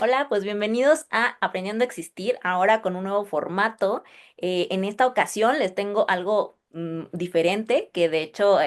Hola, pues bienvenidos a Aprendiendo a Existir, ahora con un nuevo formato. En esta ocasión les tengo algo diferente, que de hecho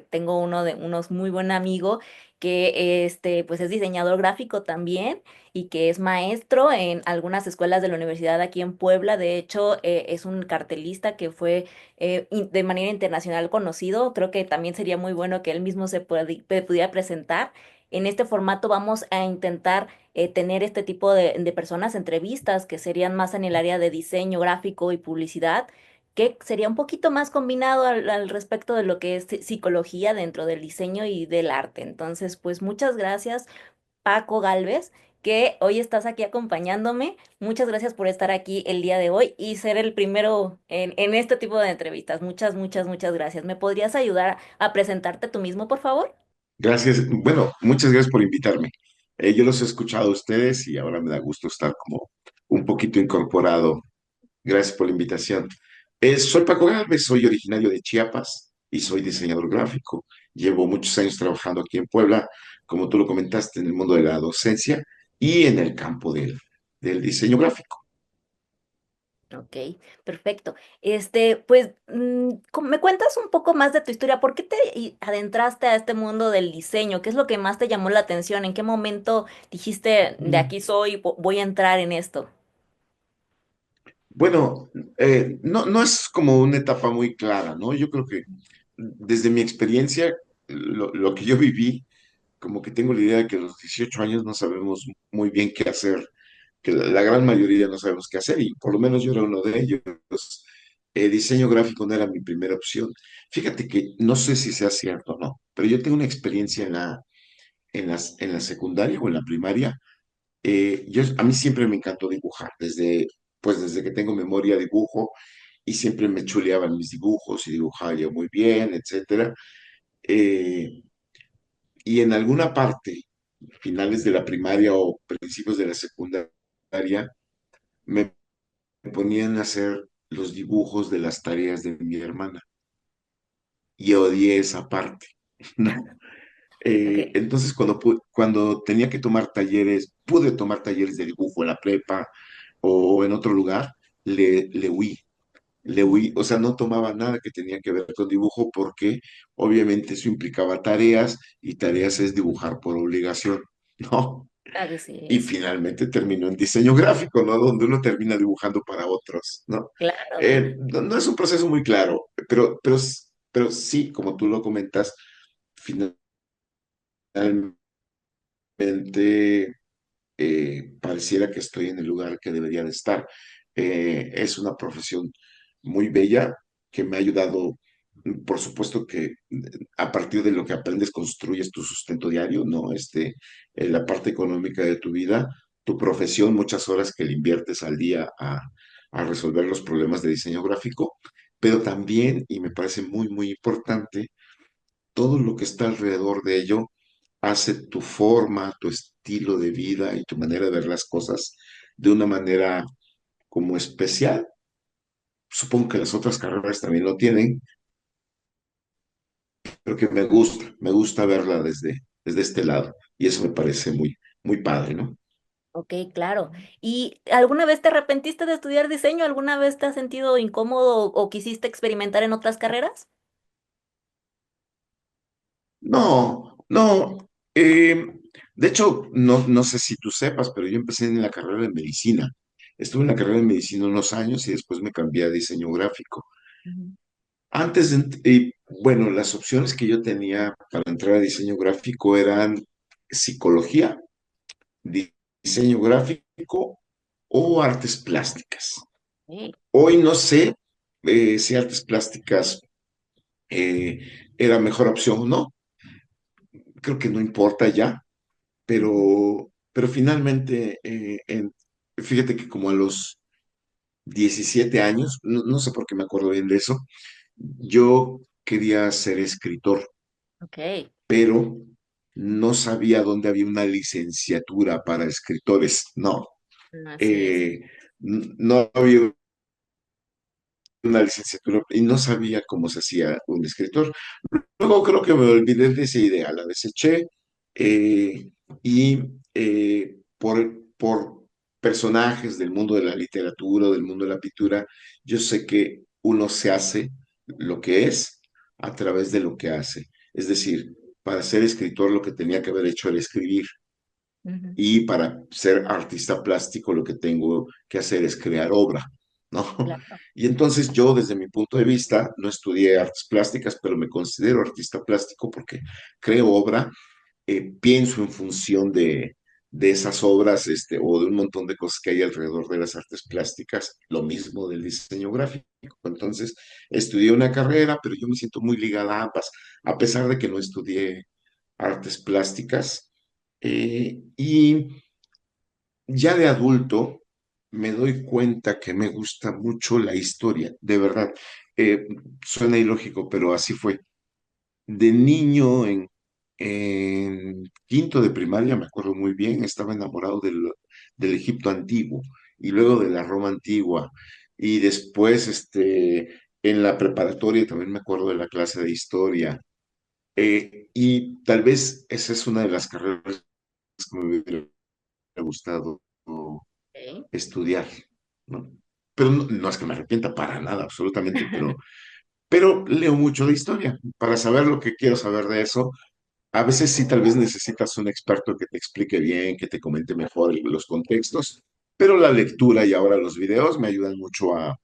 tengo unos muy buen amigo que pues es diseñador gráfico también y que es maestro en algunas escuelas de la universidad aquí en Puebla. De hecho, es un cartelista que fue de manera internacional conocido. Creo que también sería muy bueno que él mismo pudiera presentar. En este formato vamos a intentar tener este tipo de personas, entrevistas que serían más en el área de diseño gráfico y publicidad, que sería un poquito más combinado al respecto de lo que es psicología dentro del diseño y del arte. Entonces, pues muchas gracias, Paco Galvez, que hoy estás aquí acompañándome. Muchas gracias por estar aquí el día de hoy y ser el primero en este tipo de entrevistas. Muchas gracias. ¿Me podrías ayudar a presentarte tú mismo, por favor? Gracias. Bueno, muchas gracias por invitarme. Yo los he escuchado a ustedes y ahora me da gusto estar como un poquito incorporado. Gracias por la invitación. Soy Paco Gálvez, soy originario de Chiapas y soy diseñador gráfico. Llevo muchos años trabajando aquí en Puebla, como tú lo comentaste, en el mundo de la docencia y en el campo del diseño gráfico. Ok, perfecto. Pues, ¿me cuentas un poco más de tu historia? ¿Por qué te adentraste a este mundo del diseño? ¿Qué es lo que más te llamó la atención? ¿En qué momento dijiste, de aquí soy, voy a entrar en esto? Bueno, no es como una etapa muy clara, ¿no? Yo creo que desde mi experiencia, lo que yo viví, como que tengo la idea de que a los 18 años no sabemos muy bien qué hacer, que la gran mayoría no sabemos qué hacer, y por lo menos yo era uno de ellos. Diseño gráfico no era mi primera opción. Fíjate que no sé si sea cierto o no, pero yo tengo una experiencia en la secundaria o en la primaria. A mí siempre me encantó dibujar, desde que tengo memoria dibujo, y siempre me chuleaban mis dibujos y dibujaba yo muy bien, etcétera. Eh, y en alguna parte, finales de la primaria o principios de la secundaria, me ponían a hacer los dibujos de las tareas de mi hermana y odié esa parte, ¿no? Ok. Entonces, cuando tenía que tomar talleres, pude tomar talleres de dibujo en la prepa o en otro lugar, le huí. Le Mm. huí, o sea, no tomaba nada que tenía que ver con dibujo porque obviamente eso implicaba tareas y tareas es dibujar por obligación, ¿no? Así Y es. finalmente terminó en diseño gráfico, ¿no? Donde uno termina dibujando para otros, ¿no? Claro. No es un proceso muy claro, pero sí, como tú lo comentas, finalmente pareciera que estoy en el lugar que debería de estar. Es una profesión muy bella que me ha ayudado, por supuesto que a partir de lo que aprendes construyes tu sustento diario, ¿no? En la parte económica de tu vida, tu profesión, muchas horas que le inviertes al día a resolver los problemas de diseño gráfico, pero también, y me parece muy importante, todo lo que está alrededor de ello hace tu forma, tu estilo de vida y tu manera de ver las cosas de una manera como especial. Supongo que las otras carreras también lo tienen, pero que me gusta verla desde este lado. Y eso me parece muy padre, ¿no? Ok, claro. ¿Y alguna vez te arrepentiste de estudiar diseño? ¿Alguna vez te has sentido incómodo o quisiste experimentar en otras carreras? No. De hecho, no sé si tú sepas, pero yo empecé en la carrera de medicina. Estuve en la carrera de medicina unos años y después me cambié a diseño gráfico. Ujú. Bueno, las opciones que yo tenía para entrar a diseño gráfico eran psicología, di- diseño gráfico o artes plásticas. Sí. Hoy no sé si artes plásticas eh, era mejor opción o no. Creo que no importa ya, pero finalmente, fíjate que como a los 17 años, no sé por qué me acuerdo bien de eso, yo quería ser escritor, Ok. pero no sabía dónde había una licenciatura para escritores. No, Así es. eh, no había una licenciatura y no sabía cómo se hacía un escritor. Luego creo que me olvidé de esa idea, la deseché eh, y por personajes del mundo de la literatura, del mundo de la pintura, yo sé que uno se hace lo que es a través de lo que hace. Es decir, para ser escritor lo que tenía que haber hecho era escribir Ujú. y para ser artista plástico lo que tengo que hacer es crear obra, ¿no? Claro. Y entonces yo desde mi punto de vista no estudié artes plásticas, pero me considero artista plástico porque creo obra, pienso en función de esas obras o de un montón de cosas que hay alrededor de las artes plásticas, lo mismo del diseño gráfico. Entonces, estudié una carrera, pero yo me siento muy ligada a ambas, a pesar de que no estudié artes plásticas. Y ya de adulto me doy cuenta que me gusta mucho la historia, de verdad. Eh, Suena ilógico, pero así fue. De niño, en quinto de primaria, me acuerdo muy bien, estaba enamorado del Egipto antiguo y luego de la Roma antigua. Y después, en la preparatoria también me acuerdo de la clase de historia. Y tal vez esa es una de las carreras que me hubiera gustado Ok. estudiar, ¿no? Pero no, no es que me arrepienta para nada, absolutamente, pero leo mucho de historia para saber lo que quiero saber de eso. A veces sí, tal vez necesitas un experto que te explique bien, que te comente mejor los contextos, pero la lectura y ahora los videos me ayudan mucho a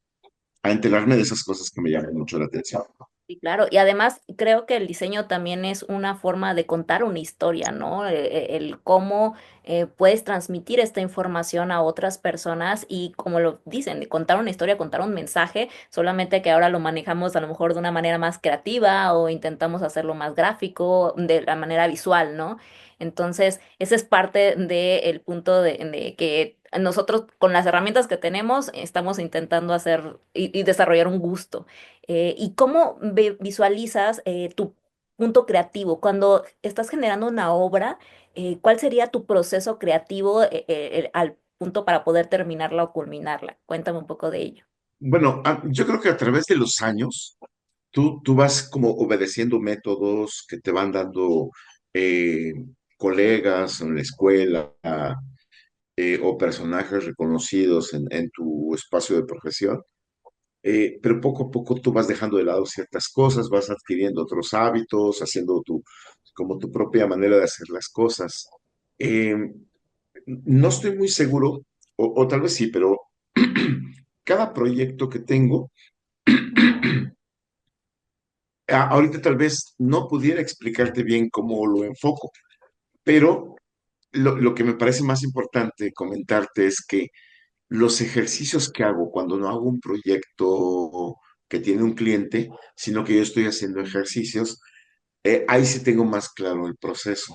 enterarme de esas cosas que me llaman mucho la atención. Sí, claro. Y además creo que el diseño también es una forma de contar una historia, ¿no? El cómo puedes transmitir esta información a otras personas y como lo dicen, de contar una historia, contar un mensaje, solamente que ahora lo manejamos a lo mejor de una manera más creativa o intentamos hacerlo más gráfico, de la manera visual, ¿no? Entonces, ese es parte del punto de que nosotros con las herramientas que tenemos estamos intentando hacer y desarrollar un gusto. ¿Y cómo visualizas tu punto creativo? Cuando estás generando una obra, ¿cuál sería tu proceso creativo al punto para poder terminarla o culminarla? Cuéntame un poco de ello. Bueno, yo creo que a través de los años, tú vas como obedeciendo métodos que te van dando eh, colegas en la escuela, o personajes reconocidos en tu espacio de profesión, pero poco a poco tú vas dejando de lado ciertas cosas, vas adquiriendo otros hábitos, haciendo como tu propia manera de hacer las cosas. Eh, no estoy muy seguro, o tal vez sí, pero cada proyecto que tengo, ahorita tal vez no pudiera explicarte bien cómo lo enfoco, pero lo que me parece más importante comentarte es que los ejercicios que hago cuando no hago un proyecto que tiene un cliente, sino que yo estoy haciendo ejercicios, ahí sí tengo más claro el proceso.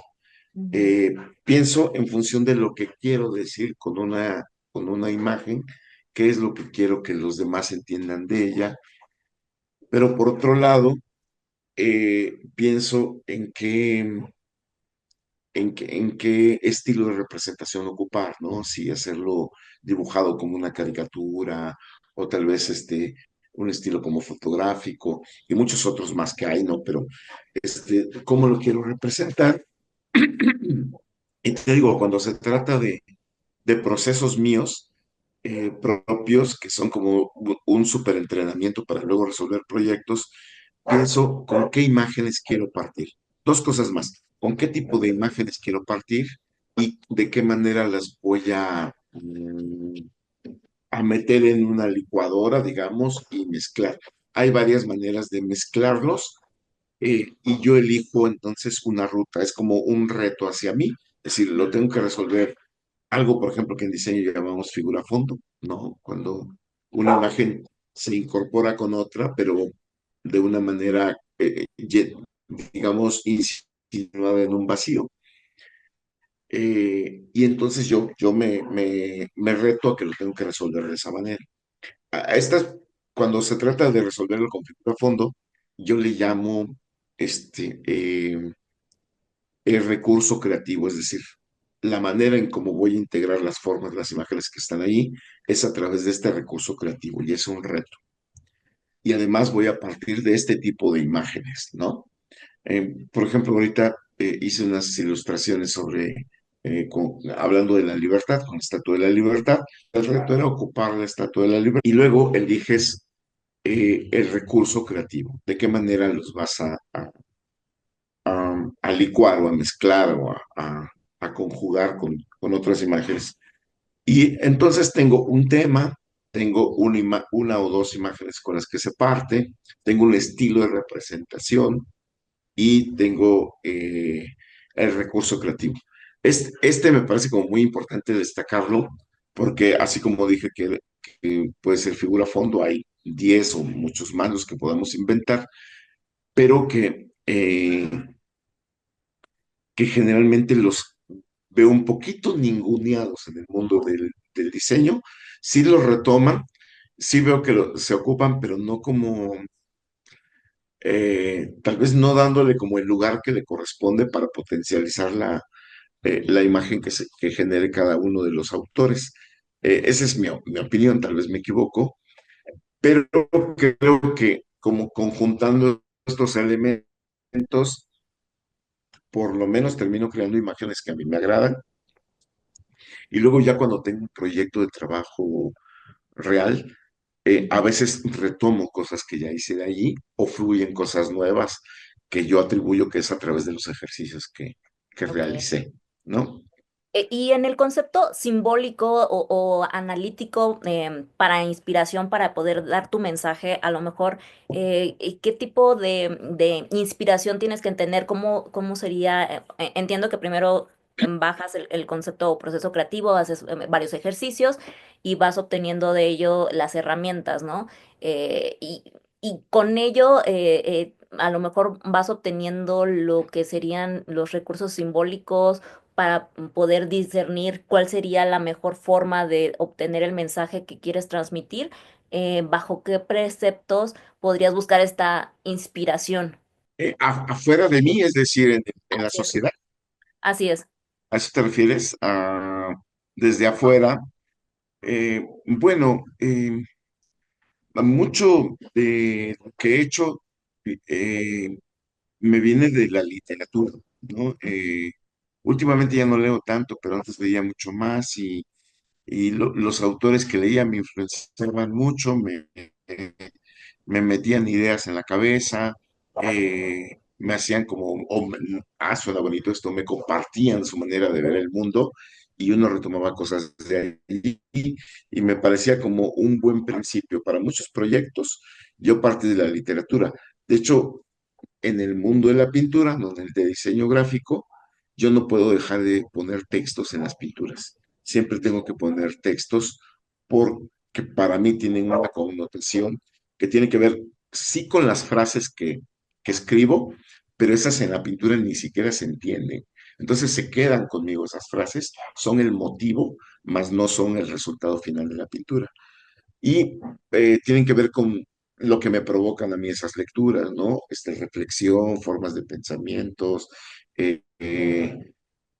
Ujú. Eh, Pienso en función de lo que quiero decir con una imagen, qué es lo que quiero que los demás entiendan de ella, pero por otro lado, pienso en qué estilo de representación ocupar, ¿no? Si hacerlo dibujado como una caricatura o tal vez un estilo como fotográfico y muchos otros más que hay, ¿no? Pero ¿cómo lo quiero representar? Y te digo, cuando se trata de procesos míos propios, que son como un súper entrenamiento para luego resolver proyectos, pienso con qué imágenes quiero partir. Dos cosas más, con qué tipo de imágenes quiero partir y de qué manera las voy a meter en una licuadora, digamos, y mezclar. Hay varias maneras de mezclarlos y yo elijo entonces una ruta, es como un reto hacia mí, es decir, lo tengo que resolver algo, por ejemplo, que en diseño llamamos figura fondo, ¿no? Cuando una imagen se incorpora con otra, pero de una manera, digamos, insinuada en un vacío. Y entonces yo me reto a que lo tengo que resolver de esa manera. Cuando se trata de resolverlo con figura fondo, yo le llamo este, eh, el recurso creativo, es decir, la manera en cómo voy a integrar las formas, las imágenes que están ahí, es a través de este recurso creativo y es un reto. y además voy a partir de este tipo de imágenes, ¿no? Por ejemplo, ahorita hice unas ilustraciones sobre, hablando de la libertad, con la Estatua de la Libertad. El reto era ocupar la Estatua de la Libertad y luego eliges el recurso creativo, de qué manera los vas a licuar o a mezclar o a conjugar con otras imágenes. Y entonces tengo un tema, tengo una o dos imágenes con las que se parte, tengo un estilo de representación y tengo el recurso creativo. Este me parece como muy importante destacarlo porque así como dije que puede ser figura a fondo, hay 10 o muchos más los que podamos inventar, pero que generalmente los veo un poquito ninguneados en el mundo del diseño. Sí los retoman, sí veo que se ocupan, pero no como, tal vez no dándole como el lugar que le corresponde para potencializar la imagen que genere cada uno de los autores. Esa es mi opinión, tal vez me equivoco, pero creo que como conjuntando estos elementos, por lo menos termino creando imágenes que a mí me agradan. Y luego ya cuando tengo un proyecto de trabajo real, a veces retomo cosas que ya hice de allí o fluyen cosas nuevas que yo atribuyo que es a través de los ejercicios que Ok. realicé, ¿no? Y en el concepto simbólico o analítico para inspiración, para poder dar tu mensaje, a lo mejor, ¿qué tipo de inspiración tienes que entender? ¿Cómo sería? Entiendo que primero bajas el concepto o proceso creativo, haces varios ejercicios y vas obteniendo de ello las herramientas, ¿no? Y con ello, a lo mejor vas obteniendo lo que serían los recursos simbólicos para poder discernir cuál sería la mejor forma de obtener el mensaje que quieres transmitir, bajo qué preceptos podrías buscar esta inspiración. Afuera de mí, es decir, en la Así es. sociedad, Así es. ¿a eso te refieres? Desde afuera. Bueno, mucho de lo que he hecho eh, me viene de la literatura, ¿no? Últimamente ya no leo tanto, pero antes leía mucho más y los autores que leía me influenciaban mucho, me metían ideas en la cabeza, me hacían como, suena bonito esto, me compartían su manera de ver el mundo y uno retomaba cosas de ahí y me parecía como un buen principio para muchos proyectos. Yo parte de la literatura. De hecho, en el mundo de la pintura, no en el de diseño gráfico, yo no puedo dejar de poner textos en las pinturas. Siempre tengo que poner textos porque para mí tienen una connotación que tiene que ver, sí, con las frases que escribo, pero esas en la pintura ni siquiera se entienden. Entonces se quedan conmigo esas frases, son el motivo, mas no son el resultado final de la pintura y tienen que ver con lo que me provocan a mí esas lecturas, ¿no? Reflexión, formas de pensamientos, eh, eh,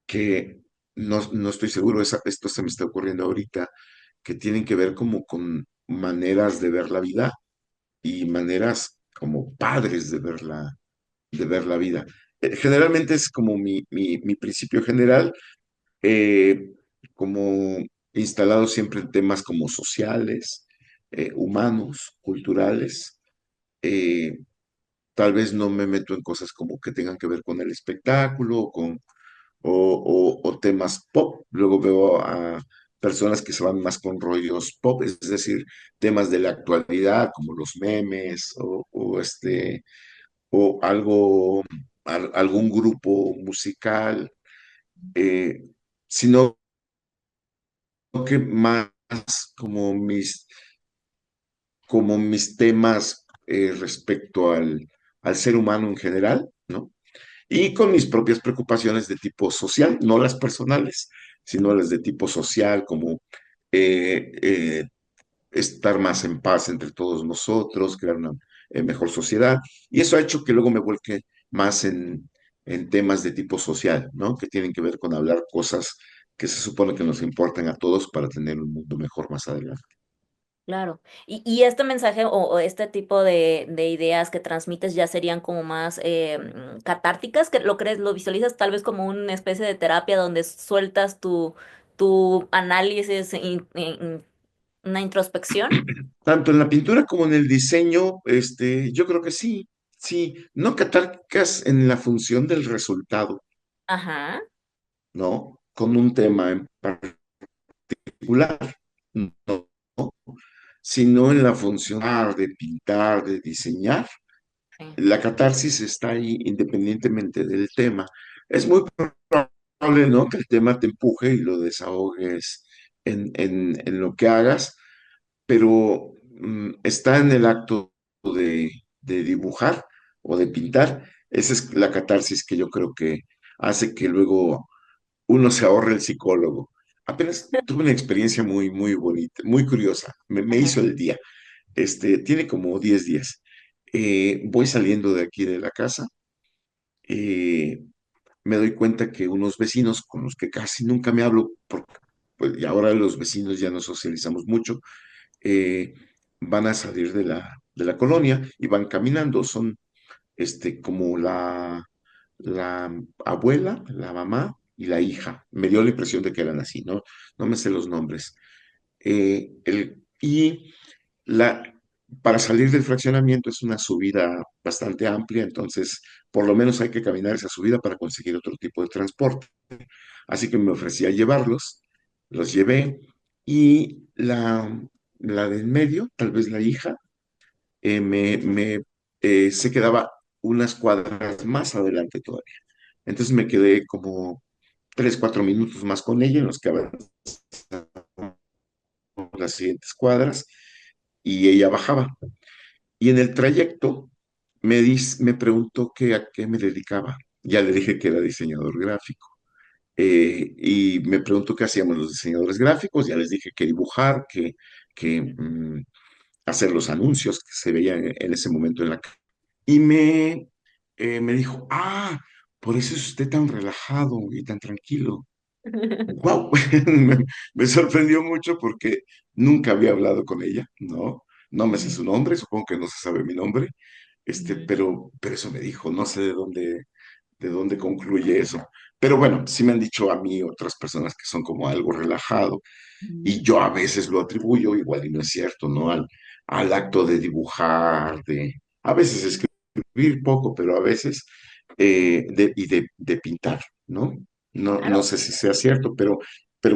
que no estoy seguro, esto se me está ocurriendo ahorita, que tienen que ver como con maneras de ver la vida y maneras como padres de ver la vida. Generalmente es como mi principio general, eh, como instalado siempre en temas como sociales, humanos, culturales. eh, Tal vez no me meto en cosas como que tengan que ver con el espectáculo o temas pop. Luego veo a personas que se van más con rollos pop, es decir, temas de la actualidad como los memes o algo, algún grupo musical, eh, sino que más como como mis temas respecto al ser humano en general, ¿no? Y con mis propias preocupaciones de tipo social, no las personales, sino las de tipo social, como eh, eh, estar más en paz entre todos nosotros, crear una mejor sociedad. Y eso ha hecho que luego me vuelque más en temas de tipo social, ¿no? Que tienen que ver con hablar cosas que se supone que nos importan a todos para tener un mundo mejor más adelante. Claro. Y este mensaje o este tipo de ideas que transmites ya serían como más catárticas, que lo crees, lo visualizas tal vez como una especie de terapia donde sueltas tu análisis, una introspección. Tanto en la pintura como en el diseño, yo creo que sí, sí, no catárquicas en la función del resultado, Ajá. ¿no? Con un tema en particular, no, sino en la función de pintar, de diseñar. Sí. La catarsis está ahí independientemente del tema. Es muy probable, ¿no? Que el tema te empuje y lo desahogues en lo que hagas, pero está en el acto de dibujar o de pintar. Esa es la catarsis que yo creo que hace que luego uno se ahorre el psicólogo. Apenas tuve una experiencia muy, muy bonita, muy curiosa. Me Ujú. hizo el día. Tiene como 10 días. Voy saliendo de aquí de la casa. eh, Me doy cuenta que unos vecinos con los que casi nunca me hablo, porque pues, y ahora los vecinos ya no socializamos mucho, eh, van a salir de la colonia y van caminando. Son como la abuela, la mamá y la hija. Me dio la impresión de que eran así, ¿no? No me sé los nombres. Y la, para salir del fraccionamiento es una subida bastante amplia, entonces por lo menos hay que caminar esa subida para conseguir otro tipo de transporte. Así que me ofrecí a llevarlos, los llevé y la de en medio, tal vez la hija, se quedaba unas cuadras más adelante todavía. Entonces me quedé como 3, 4 minutos más con ella en los que avanzamos las siguientes cuadras y ella bajaba. Y en el trayecto me preguntó que a qué me dedicaba. Ya le dije que era diseñador gráfico. Y me preguntó qué hacíamos los diseñadores gráficos. Ya les dije que dibujar, que hacer los anuncios que se veían en ese momento en la calle. Y me dijo, por eso es usted tan relajado y tan tranquilo. Wow, me sorprendió mucho porque nunca había hablado con ella, ¿no? No me sé su nombre, supongo que no se sabe mi nombre, Ujú. pero eso me dijo, no sé de dónde concluye eso. Pero bueno, sí me han dicho a mí otras personas que son como algo relajado y Ujú. yo a veces lo atribuyo, igual y no es cierto, ¿no? Al acto de dibujar, a veces escribir poco, pero a veces, de pintar, ¿no? No Claro. sé si sea cierto, pero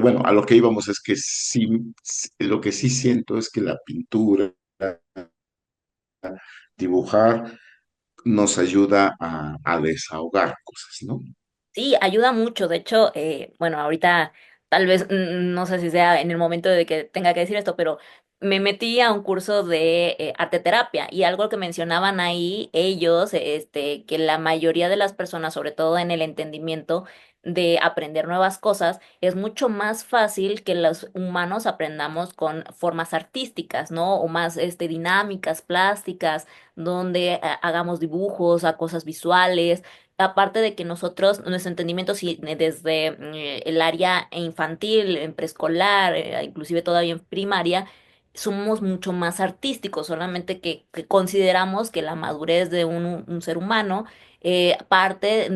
bueno, a lo que íbamos es que sí, lo que sí siento es que la pintura, dibujar, nos ayuda a desahogar cosas, ¿no? Sí, ayuda mucho. De hecho, bueno, ahorita tal vez no sé si sea en el momento de que tenga que decir esto, pero me metí a un curso de arte terapia y algo que mencionaban ahí ellos, que la mayoría de las personas, sobre todo en el entendimiento de aprender nuevas cosas, es mucho más fácil que los humanos aprendamos con formas artísticas, ¿no? O más dinámicas, plásticas, donde hagamos dibujos, a cosas visuales. Aparte de que nosotros, nuestro entendimiento, sí, desde el área infantil, en preescolar, inclusive todavía en primaria, somos mucho más artísticos, solamente que consideramos que la madurez de un ser humano parte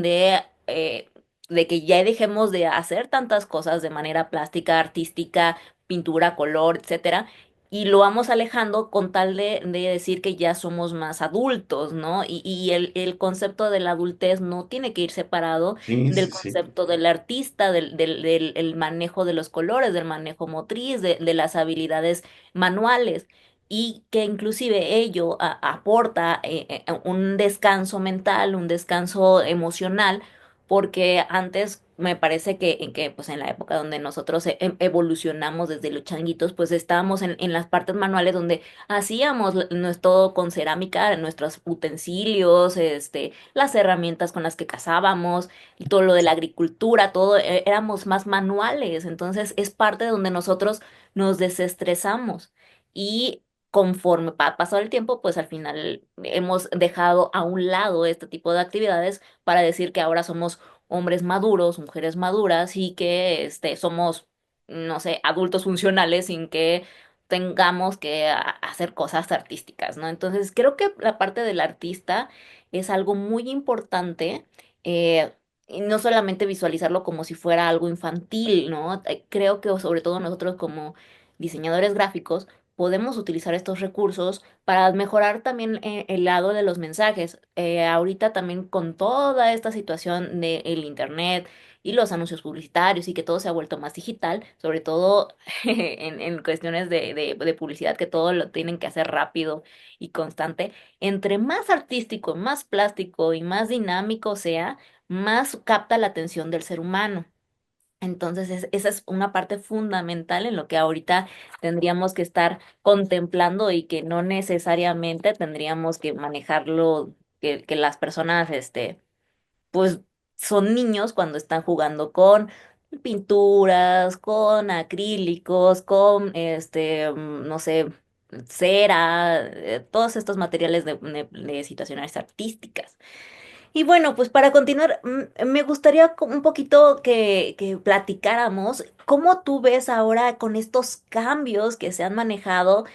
de que ya dejemos de hacer tantas cosas de manera plástica, artística, pintura, color, etcétera, y lo vamos alejando con tal de decir que ya somos más adultos, ¿no? Y el concepto de la adultez no tiene que ir separado Sí, del sí, sí. concepto del artista, del el manejo de los colores, del manejo motriz, de las habilidades manuales. Y que inclusive ello aporta un descanso mental, un descanso emocional, porque antes me parece que pues en la época donde nosotros evolucionamos desde los changuitos, pues estábamos en las partes manuales donde hacíamos todo con cerámica, nuestros utensilios, las herramientas con las que cazábamos, y todo lo de la agricultura, todo, éramos más manuales, entonces es parte de donde nosotros nos desestresamos y conforme ha pasado el tiempo, pues al final hemos dejado a un lado este tipo de actividades para decir que ahora somos hombres maduros, mujeres maduras y que somos, no sé, adultos funcionales sin que tengamos que hacer cosas artísticas, ¿no? Entonces, creo que la parte del artista es algo muy importante. Y no solamente visualizarlo como si fuera algo infantil, ¿no? Creo que sobre todo nosotros como diseñadores gráficos podemos utilizar estos recursos para mejorar también el lado de los mensajes. Ahorita también con toda esta situación del internet y los anuncios publicitarios y que todo se ha vuelto más digital, sobre todo en cuestiones de publicidad, que todo lo tienen que hacer rápido y constante. Entre más artístico, más plástico y más dinámico sea, más capta la atención del ser humano. Entonces, esa es una parte fundamental en lo que ahorita tendríamos que estar contemplando y que no necesariamente tendríamos que manejarlo, que las personas, pues son niños cuando están jugando con pinturas, con acrílicos, con, no sé, cera, todos estos materiales de situaciones artísticas. Y bueno, pues para continuar, me gustaría un poquito que platicáramos cómo tú ves ahora con estos cambios que se han manejado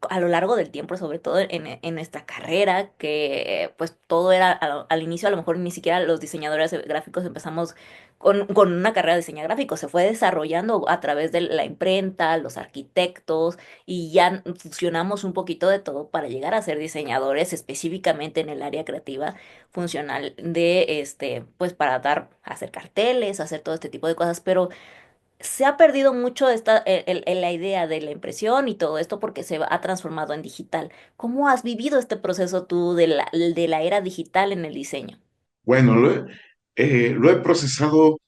a lo largo del tiempo, sobre todo en nuestra carrera, que pues todo era al inicio, a lo mejor ni siquiera los diseñadores gráficos empezamos con una carrera de diseño gráfico, se fue desarrollando a través de la imprenta, los arquitectos, y ya fusionamos un poquito de todo para llegar a ser diseñadores específicamente en el área creativa funcional de pues para dar, hacer carteles, hacer todo este tipo de cosas, pero se ha perdido mucho la idea de la impresión y todo esto porque ha transformado en digital. ¿Cómo has vivido este proceso tú de la era digital en el diseño? Bueno, lo he procesado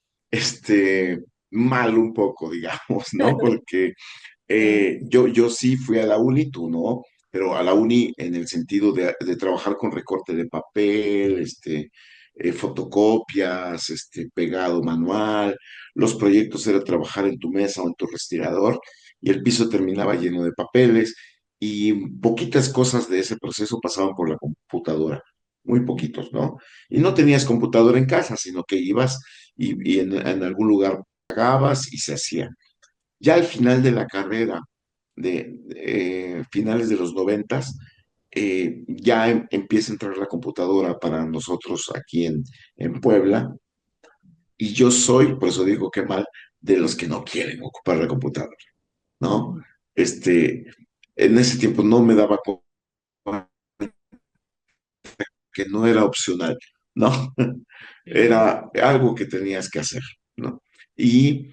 mal un poco, digamos, ¿no? Porque Sí. yo sí fui a la uni, tú no, pero a la uni en el sentido de trabajar con recorte de papel, fotocopias, pegado manual. Los proyectos era trabajar en tu mesa o en tu respirador y el piso terminaba lleno de papeles y poquitas cosas de ese proceso pasaban por la computadora, muy poquitos, ¿no? Y no tenías computadora en casa, sino que ibas y en algún lugar pagabas y se hacía. Ya al final de la carrera, de finales de los noventas, ya empieza a entrar la computadora para nosotros aquí en Puebla, y yo soy, por eso digo que mal, de los que no quieren ocupar la computadora, ¿no? Este, en ese tiempo no me daba cuenta que no era opcional, ¿no? Sí. Era algo que tenías que hacer, ¿no? Y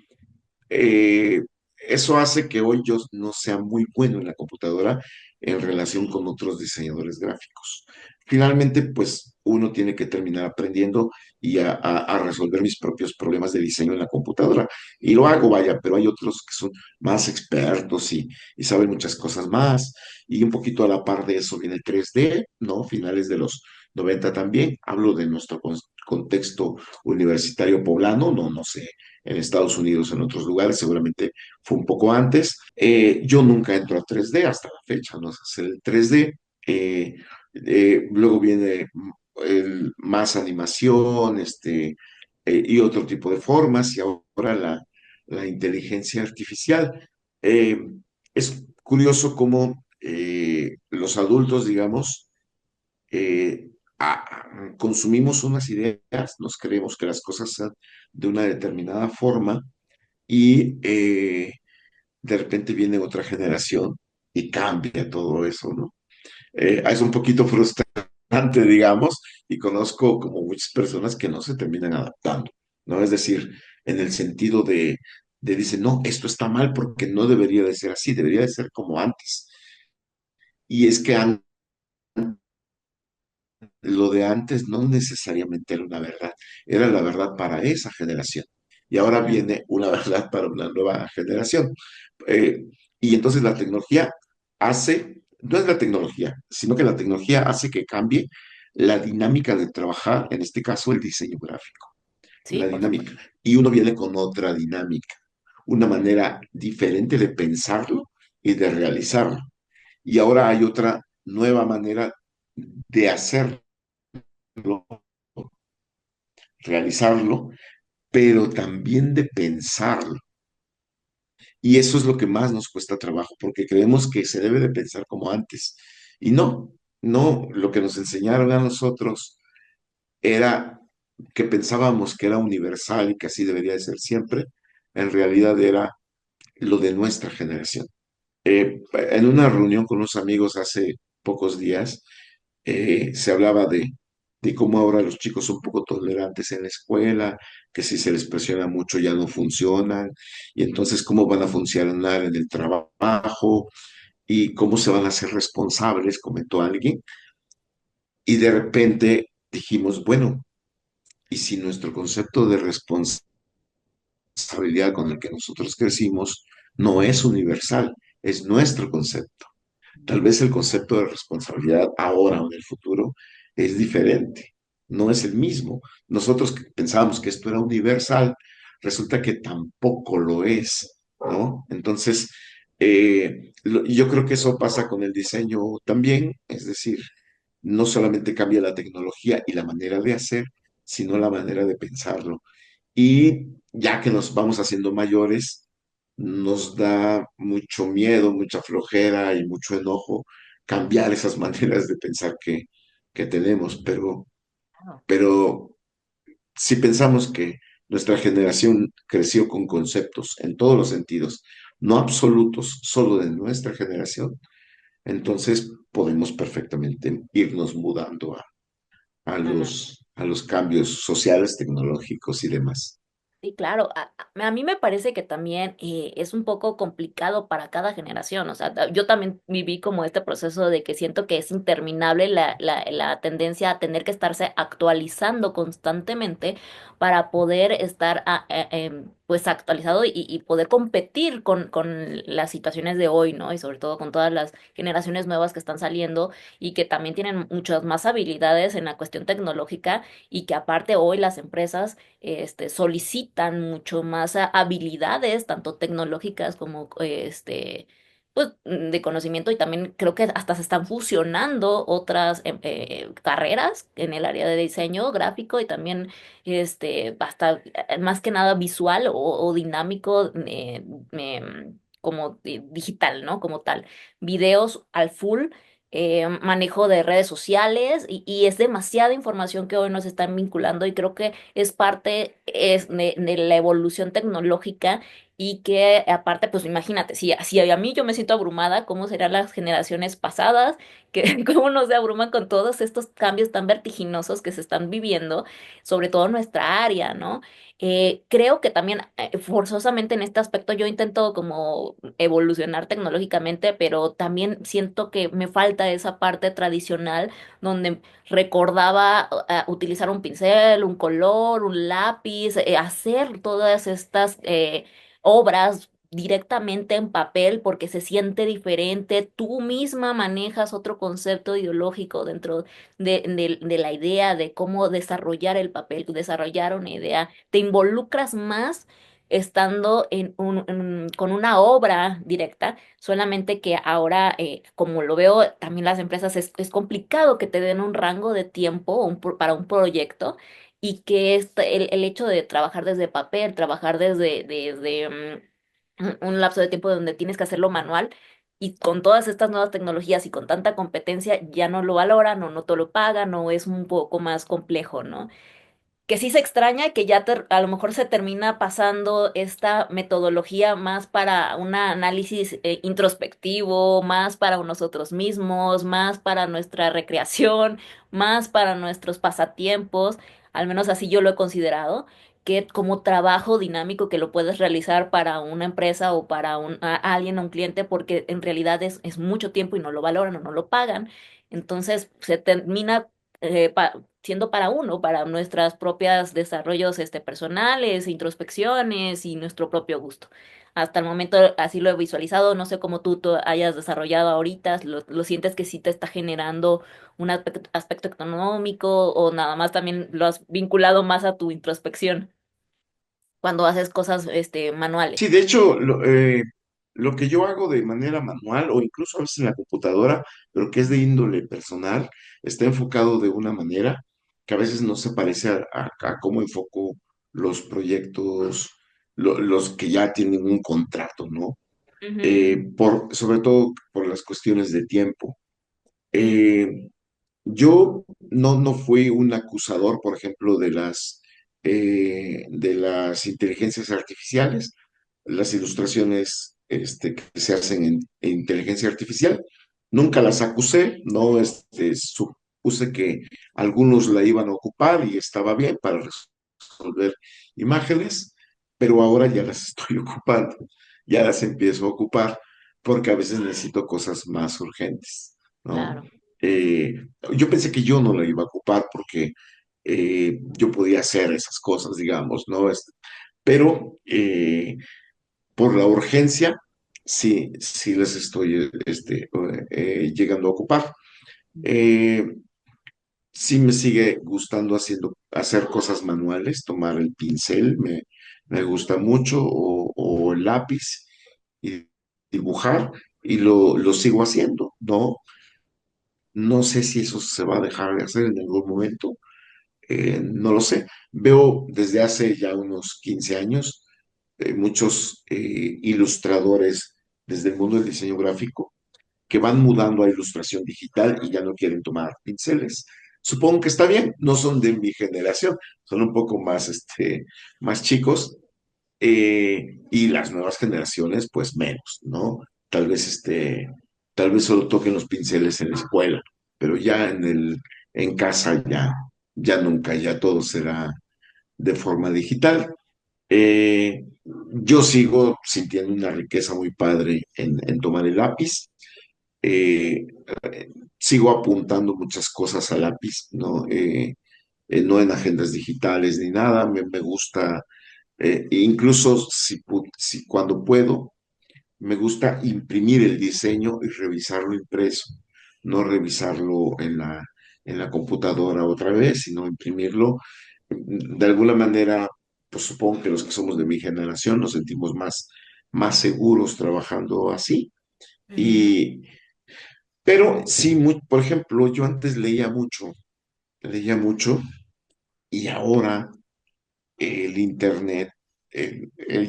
Eh, eso hace que hoy yo no sea muy bueno en la computadora en relación con otros diseñadores gráficos. Finalmente, pues uno tiene que terminar aprendiendo y a resolver mis propios problemas de diseño en la computadora. Y lo hago, vaya, pero hay otros que son más expertos y saben muchas cosas más. Y un poquito a la par de eso viene el 3D, ¿no? Finales de los 90 también. Hablo de nuestro contexto universitario poblano, no sé en Estados Unidos, en otros lugares, seguramente fue un poco antes. Yo nunca entro a 3D hasta la fecha, no sé hacer el 3D. Luego viene más animación, y otro tipo de formas, y ahora la inteligencia artificial. Eh, es curioso cómo los adultos, digamos, eh, consumimos unas ideas, nos creemos que las cosas sean de una determinada forma y de repente viene otra generación y cambia todo eso, ¿no? Es un poquito frustrante, digamos, y conozco como muchas personas que no se terminan adaptando, ¿no? Es decir, en el sentido de dicen, no, esto está mal porque no debería de ser así, debería de ser como antes. Y es que lo de antes no necesariamente era una verdad, era la verdad para esa generación. Y ahora Claro. viene una verdad para una nueva generación. Eh, y entonces la tecnología no es la tecnología, sino que la tecnología hace que cambie la dinámica de trabajar, en este caso el diseño gráfico, Sí, la por dinámica. supuesto. Y uno viene con otra dinámica, una manera diferente de pensarlo y de realizarlo. Y ahora hay otra nueva manera de hacerlo, realizarlo, pero también de pensarlo. Y eso es lo que más nos cuesta trabajo, porque creemos que se debe de pensar como antes. Y no, no, lo que nos enseñaron a nosotros era que pensábamos que era universal y que así debería de ser siempre, en realidad era lo de nuestra generación. En una reunión con unos amigos hace pocos días, se hablaba de cómo ahora los chicos son poco tolerantes en la escuela, que si se les presiona mucho ya no funcionan, y entonces cómo van a funcionar en el trabajo y cómo se van a hacer responsables, comentó alguien, y de repente dijimos, bueno, ¿y si nuestro concepto de responsabilidad con el que nosotros crecimos no es universal, es nuestro concepto? Tal vez el concepto de responsabilidad ahora o en el futuro es diferente, no es el mismo. Nosotros que pensábamos que esto era universal, resulta que tampoco lo es, ¿no? Entonces, yo creo que eso pasa con el diseño también, es decir, no solamente cambia la tecnología y la manera de hacer, sino la manera de pensarlo. Y ya que nos vamos haciendo mayores, nos da mucho miedo, mucha flojera y mucho enojo cambiar esas maneras de pensar que tenemos. Pero si pensamos que nuestra generación creció con conceptos en todos los sentidos, no absolutos, solo de nuestra generación, entonces podemos perfectamente irnos mudando a los cambios sociales, tecnológicos y demás. Sí, claro. A mí me parece que también es un poco complicado para cada generación. O sea, yo también viví como este proceso de que siento que es interminable la tendencia a tener que estarse actualizando constantemente para poder estar pues actualizado y poder competir con las situaciones de hoy, ¿no? Y sobre todo con todas las generaciones nuevas que están saliendo y que también tienen muchas más habilidades en la cuestión tecnológica y que aparte hoy las empresas solicitan mucho más habilidades, tanto tecnológicas como pues, de conocimiento y también creo que hasta se están fusionando otras carreras en el área de diseño gráfico y también hasta más que nada visual o dinámico como digital, ¿no? Como tal. Videos al full, manejo de redes sociales y es demasiada información que hoy nos están vinculando y creo que es parte de la evolución tecnológica y que aparte, pues imagínate, si a mí yo me siento abrumada, ¿cómo serán las generaciones pasadas? Que cómo nos abruman con todos estos cambios tan vertiginosos que se están viviendo, sobre todo en nuestra área, ¿no? Creo que también forzosamente en este aspecto yo intento como evolucionar tecnológicamente, pero también siento que me falta esa parte tradicional donde recordaba utilizar un pincel, un color, un lápiz, hacer todas estas obras directamente en papel porque se siente diferente, tú misma manejas otro concepto ideológico dentro de la idea de cómo desarrollar el papel, desarrollar una idea, te involucras más estando con una obra directa, solamente que ahora, como lo veo, también las empresas es complicado que te den un rango de tiempo para un proyecto y que el hecho de trabajar desde papel, trabajar desde un lapso de tiempo donde tienes que hacerlo manual y con todas estas nuevas tecnologías y con tanta competencia ya no lo valoran o no te lo pagan o es un poco más complejo, ¿no? Que sí se extraña que ya a lo mejor se termina pasando esta metodología más para un análisis introspectivo, más para nosotros mismos, más para nuestra recreación, más para nuestros pasatiempos, al menos así yo lo he considerado, que como trabajo dinámico que lo puedes realizar para una empresa o para a alguien, a un cliente, porque en realidad es mucho tiempo y no lo valoran o no lo pagan. Entonces se termina siendo para uno, para nuestras propias desarrollos personales, introspecciones y nuestro propio gusto. Hasta el momento así lo he visualizado, no sé cómo tú hayas desarrollado ahorita, lo sientes que sí te está generando un aspecto económico o nada más también lo has vinculado más a tu introspección cuando haces cosas Sí, manuales. de hecho, lo que yo hago de manera manual o incluso a veces en la computadora, pero que es de índole personal, está enfocado de una manera que a veces no se parece a cómo enfoco los proyectos los que ya tienen un contrato, ¿no? Ujú, Sobre todo por las cuestiones de tiempo. sí, Eh, yo no fui un acusador, por ejemplo, de las inteligencias artificiales, las ilustraciones que se hacen en inteligencia artificial. Nunca las acusé, no supuse que algunos la iban a ocupar y estaba bien para resolver imágenes, pero ahora ya las estoy ocupando, ya las empiezo a ocupar porque a veces necesito cosas más urgentes, ¿no? claro. Eh, yo pensé que yo no la iba a ocupar porque yo podía hacer esas cosas, digamos, ¿no? Pero por la urgencia, sí les estoy llegando a ocupar. Eh, sí me sigue gustando hacer cosas manuales, tomar el pincel, me gusta mucho, o el lápiz y dibujar, y lo sigo haciendo, ¿no? No sé si eso se va a dejar de hacer en algún momento, no lo sé. Veo desde hace ya unos 15 años muchos ilustradores desde el mundo del diseño gráfico que van mudando a ilustración digital y ya no quieren tomar pinceles. Supongo que está bien, no son de mi generación, son un poco más, más chicos, y las nuevas generaciones, pues menos, ¿no? Tal vez, tal vez solo toquen los pinceles en la escuela, pero ya en casa ya nunca, ya todo será de forma digital. Yo sigo sintiendo una riqueza muy padre en tomar el lápiz. Eh, Sigo apuntando muchas cosas a lápiz, ¿no? No en agendas digitales ni nada. Me gusta, incluso si cuando puedo, me gusta imprimir el diseño y revisarlo impreso, no revisarlo en la computadora otra vez, sino imprimirlo. De alguna manera, pues supongo que los que somos de mi generación nos sentimos más seguros trabajando así. Ujú, Y, pero sí, por ejemplo, yo antes leía mucho, y ahora el internet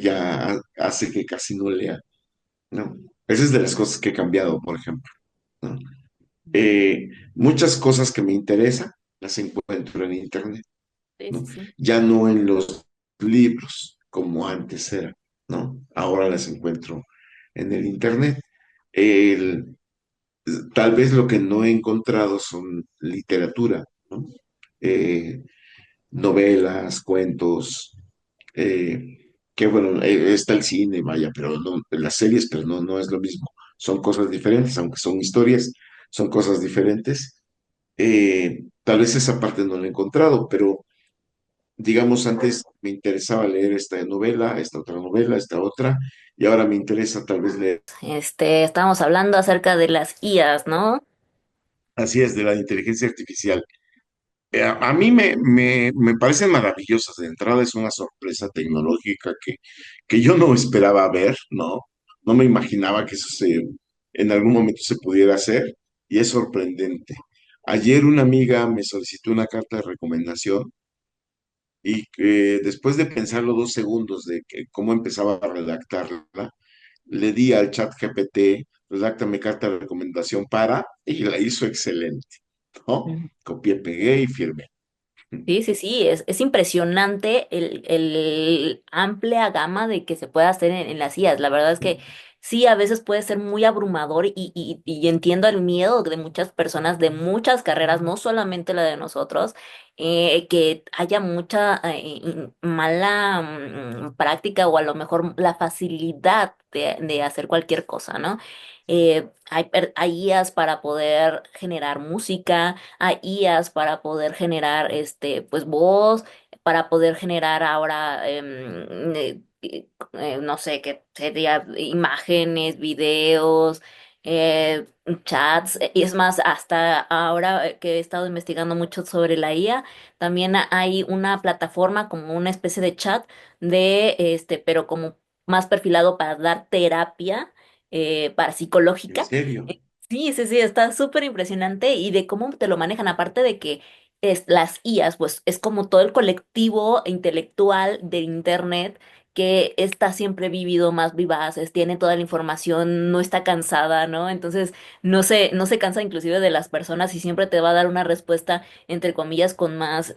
ya hace que casi no lea, ¿no? Esa es de las cosas que he cambiado, por ejemplo, ¿no? Muchas cosas que me interesan las encuentro en internet, sí, sí, ¿no? sí. Ya no en los libros como antes era, ¿no? Ahora las encuentro en el internet. El- Tal vez lo que no he encontrado son literatura, ¿no? Eh, Novelas, cuentos, que bueno, está el cine, vaya, pero no, las series, pero no es lo mismo. Son cosas diferentes, aunque son historias, son cosas diferentes. Tal vez esa parte no la he encontrado, pero digamos, antes me interesaba leer esta novela, esta otra novela, esta otra, y ahora me interesa tal vez leer. Estábamos hablando acerca de las IAs, ¿no? Así es, de la inteligencia artificial. A mí me parecen maravillosas. De entrada es una sorpresa tecnológica que yo no esperaba ver, ¿no? No me imaginaba que en algún momento se pudiera hacer, y es sorprendente. Ayer una amiga me solicitó una carta de recomendación, y que después de pensarlo 2 segundos de cómo empezaba a redactarla, le di al chat GPT: redáctame carta de recomendación para, y la hizo excelente, ¿no? Copié, pegué y firmé. Sí, sí, sí, es impresionante el amplia gama de que se puede hacer en las IAs. La verdad es que sí, a veces puede ser muy abrumador y entiendo el miedo de muchas personas de muchas carreras, no solamente la de nosotros, que haya mucha mala práctica o a lo mejor la facilidad de hacer cualquier cosa, ¿no? Hay IAs para poder generar música, a IAs para poder generar pues voz, para poder generar ahora no sé qué sería imágenes, videos, eh, chats. Y es más, hasta ahora que he estado investigando mucho sobre la IA, también hay una plataforma como una especie de chat de pero como más perfilado para dar terapia para ¿En psicológica. serio? Sí, sí, sí, está súper impresionante y de cómo te lo manejan, aparte de que las IAs, pues es como todo el colectivo intelectual de Internet que está siempre vivido más vivaz, tiene toda la información, no está cansada, ¿no? Entonces no se cansa inclusive de las personas y siempre te va a dar una respuesta, entre comillas, con más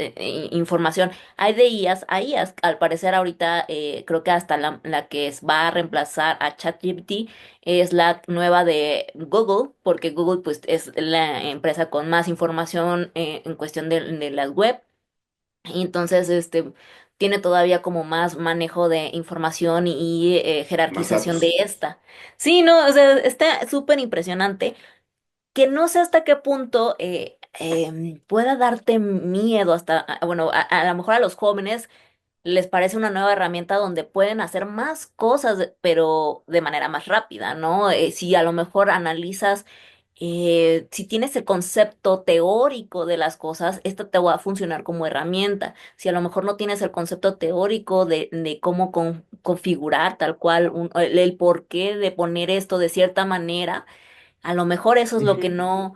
información. Hay de IAs a IAs, al parecer ahorita creo que hasta la que va a reemplazar a ChatGPT es la nueva de Google, porque Google pues es la empresa con más información en cuestión de las web. Y entonces, tiene todavía como más manejo de información y Más jerarquización de datos. esta. Sí, no, o sea, está súper impresionante que no sé hasta qué punto pueda darte miedo hasta, bueno, a lo mejor a los jóvenes les parece una nueva herramienta donde pueden hacer más cosas, pero de manera más rápida, ¿no? Si a lo mejor analizas, si tienes el concepto teórico de las cosas, esta te va a funcionar como herramienta. Si a lo mejor no tienes el concepto teórico de cómo configurar tal cual el porqué de poner esto de cierta manera, a lo mejor eso es lo que Ujú. no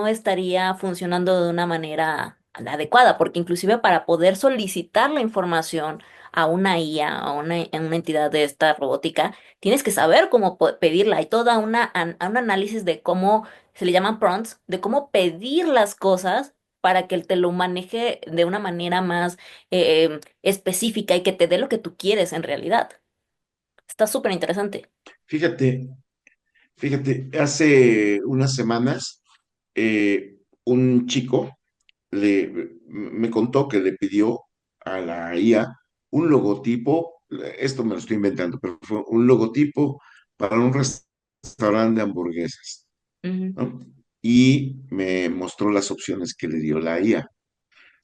estaría funcionando de una manera adecuada, porque inclusive para poder solicitar la información a una IA, a una entidad de esta robótica, tienes que saber cómo pedirla. Hay toda un análisis de cómo se le llaman prompts, de cómo pedir las cosas para que él te lo maneje de una manera más específica y que te dé lo que tú quieres en realidad. Está súper interesante. Fíjate, fíjate, hace unas semanas un chico me contó que le pidió a la IA un logotipo, esto me lo estoy inventando, pero fue un logotipo para un restaurante de hamburguesas, Ujú, ¿no? Y me mostró las opciones que le dio la IA.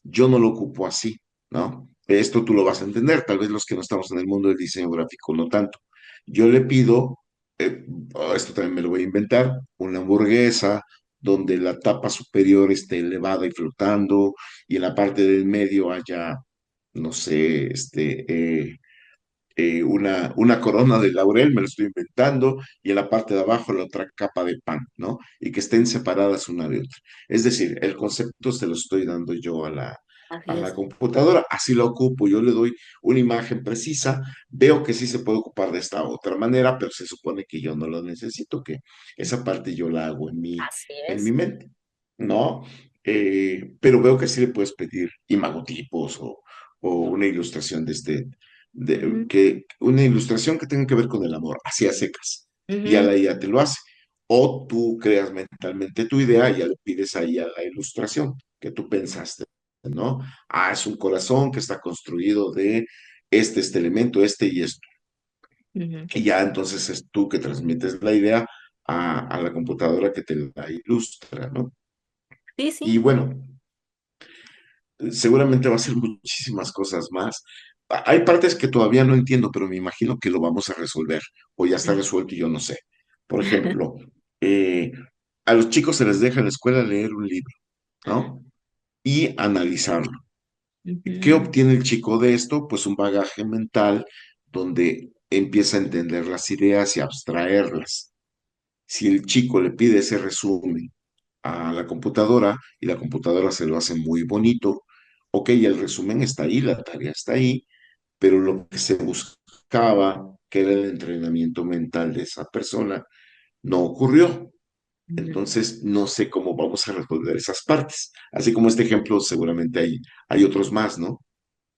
Yo no lo ocupo así, ¿no? Esto tú lo vas a entender, tal vez los que no estamos en el mundo del diseño gráfico no tanto. Yo le pido, esto también me lo voy a inventar, una hamburguesa donde la tapa superior esté elevada y flotando y en la parte del medio haya, no sé, una corona de laurel, me lo estoy inventando, y en la parte de abajo la otra capa de pan, ¿no? Y que estén separadas una de otra. Es decir, el concepto se lo estoy dando yo a así la es. computadora, así lo ocupo, yo le doy una imagen precisa, veo que sí se puede ocupar de esta otra manera, pero se supone que yo no lo necesito, que esa parte yo la hago Así en mi es. mente, ¿no? Pero veo que sí le puedes pedir imagotipos o una ilustración de Ujú, que una ilustración que tenga que ver con el amor, así a secas, y a ujú, la IA te lo hace. O tú creas mentalmente tu idea y ya le pides ahí a la ilustración que tú pensaste, ¿no? Ah, es un corazón que está construido de este elemento, este y esto. ujú. Y ya entonces es tú que transmites la idea a la computadora que te la ilustra, ¿no? Sí, Y sí. bueno, seguramente va a ser muchísimas cosas más. Hay partes que todavía no entiendo, pero me imagino que lo vamos a resolver o ya está Mm. resuelto y yo no sé. Por ejemplo, eh, a los chicos se les deja en la escuela leer un libro, ¿no? Y analizarlo. ¿Qué Ujú, obtiene el chico de esto? Pues un bagaje mental donde empieza a entender las ideas y abstraerlas. Si el chico le pide ese resumen a la computadora y la computadora se lo hace muy bonito, ok, el resumen está ahí, la tarea está ahí, pero lo que se buscaba, que era el entrenamiento mental de esa persona, no ocurrió. ujú. Entonces, no sé cómo vamos a resolver esas partes. Así como este ejemplo, seguramente hay otros más, ¿no?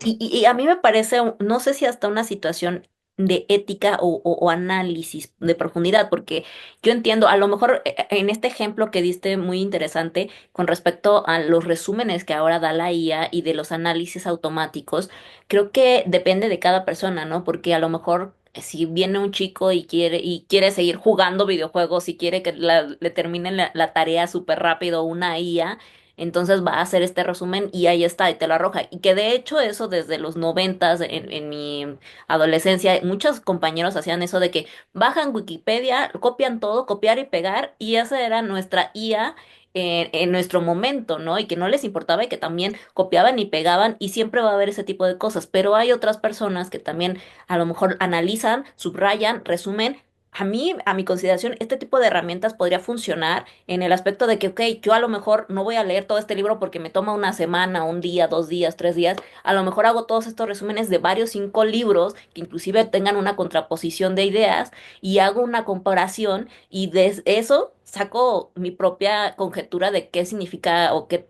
Y a mí me parece, no sé si hasta una situación de ética o análisis de profundidad, porque yo entiendo, a lo mejor en este ejemplo que diste muy interesante con respecto a los resúmenes que ahora da la IA y de los análisis automáticos, creo que depende de cada persona, ¿no? Porque a lo mejor si viene un chico y quiere seguir jugando videojuegos y quiere que le termine la tarea súper rápido una IA, entonces va a hacer este resumen y ahí está, y te lo arroja. Y que de hecho eso desde los noventas, en mi adolescencia, muchos compañeros hacían eso de que bajan Wikipedia, copian todo, copiar y pegar, y esa era nuestra IA en nuestro momento, ¿no? Y que no les importaba y que también copiaban y pegaban, y siempre va a haber ese tipo de cosas. Pero hay otras personas que también a lo mejor analizan, subrayan, resumen. a mí, a mi consideración, este tipo de herramientas podría funcionar en el aspecto de que, ok, yo a lo mejor no voy a leer todo este libro porque me toma una semana, un día, 2 días, 3 días. A lo mejor hago todos estos resúmenes de varios 5 libros que inclusive tengan una contraposición de ideas y hago una comparación y de eso saco mi propia conjetura de qué significa o qué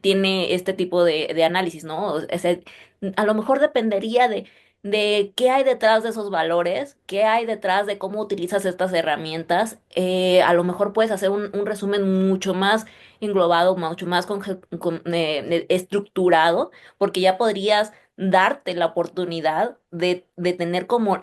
tiene este tipo de análisis, ¿no? O sea, a lo mejor dependería de qué hay detrás de esos valores, qué hay detrás de cómo utilizas estas herramientas. A lo mejor puedes hacer un resumen mucho más englobado, mucho más estructurado, porque ya podrías darte la oportunidad de tener como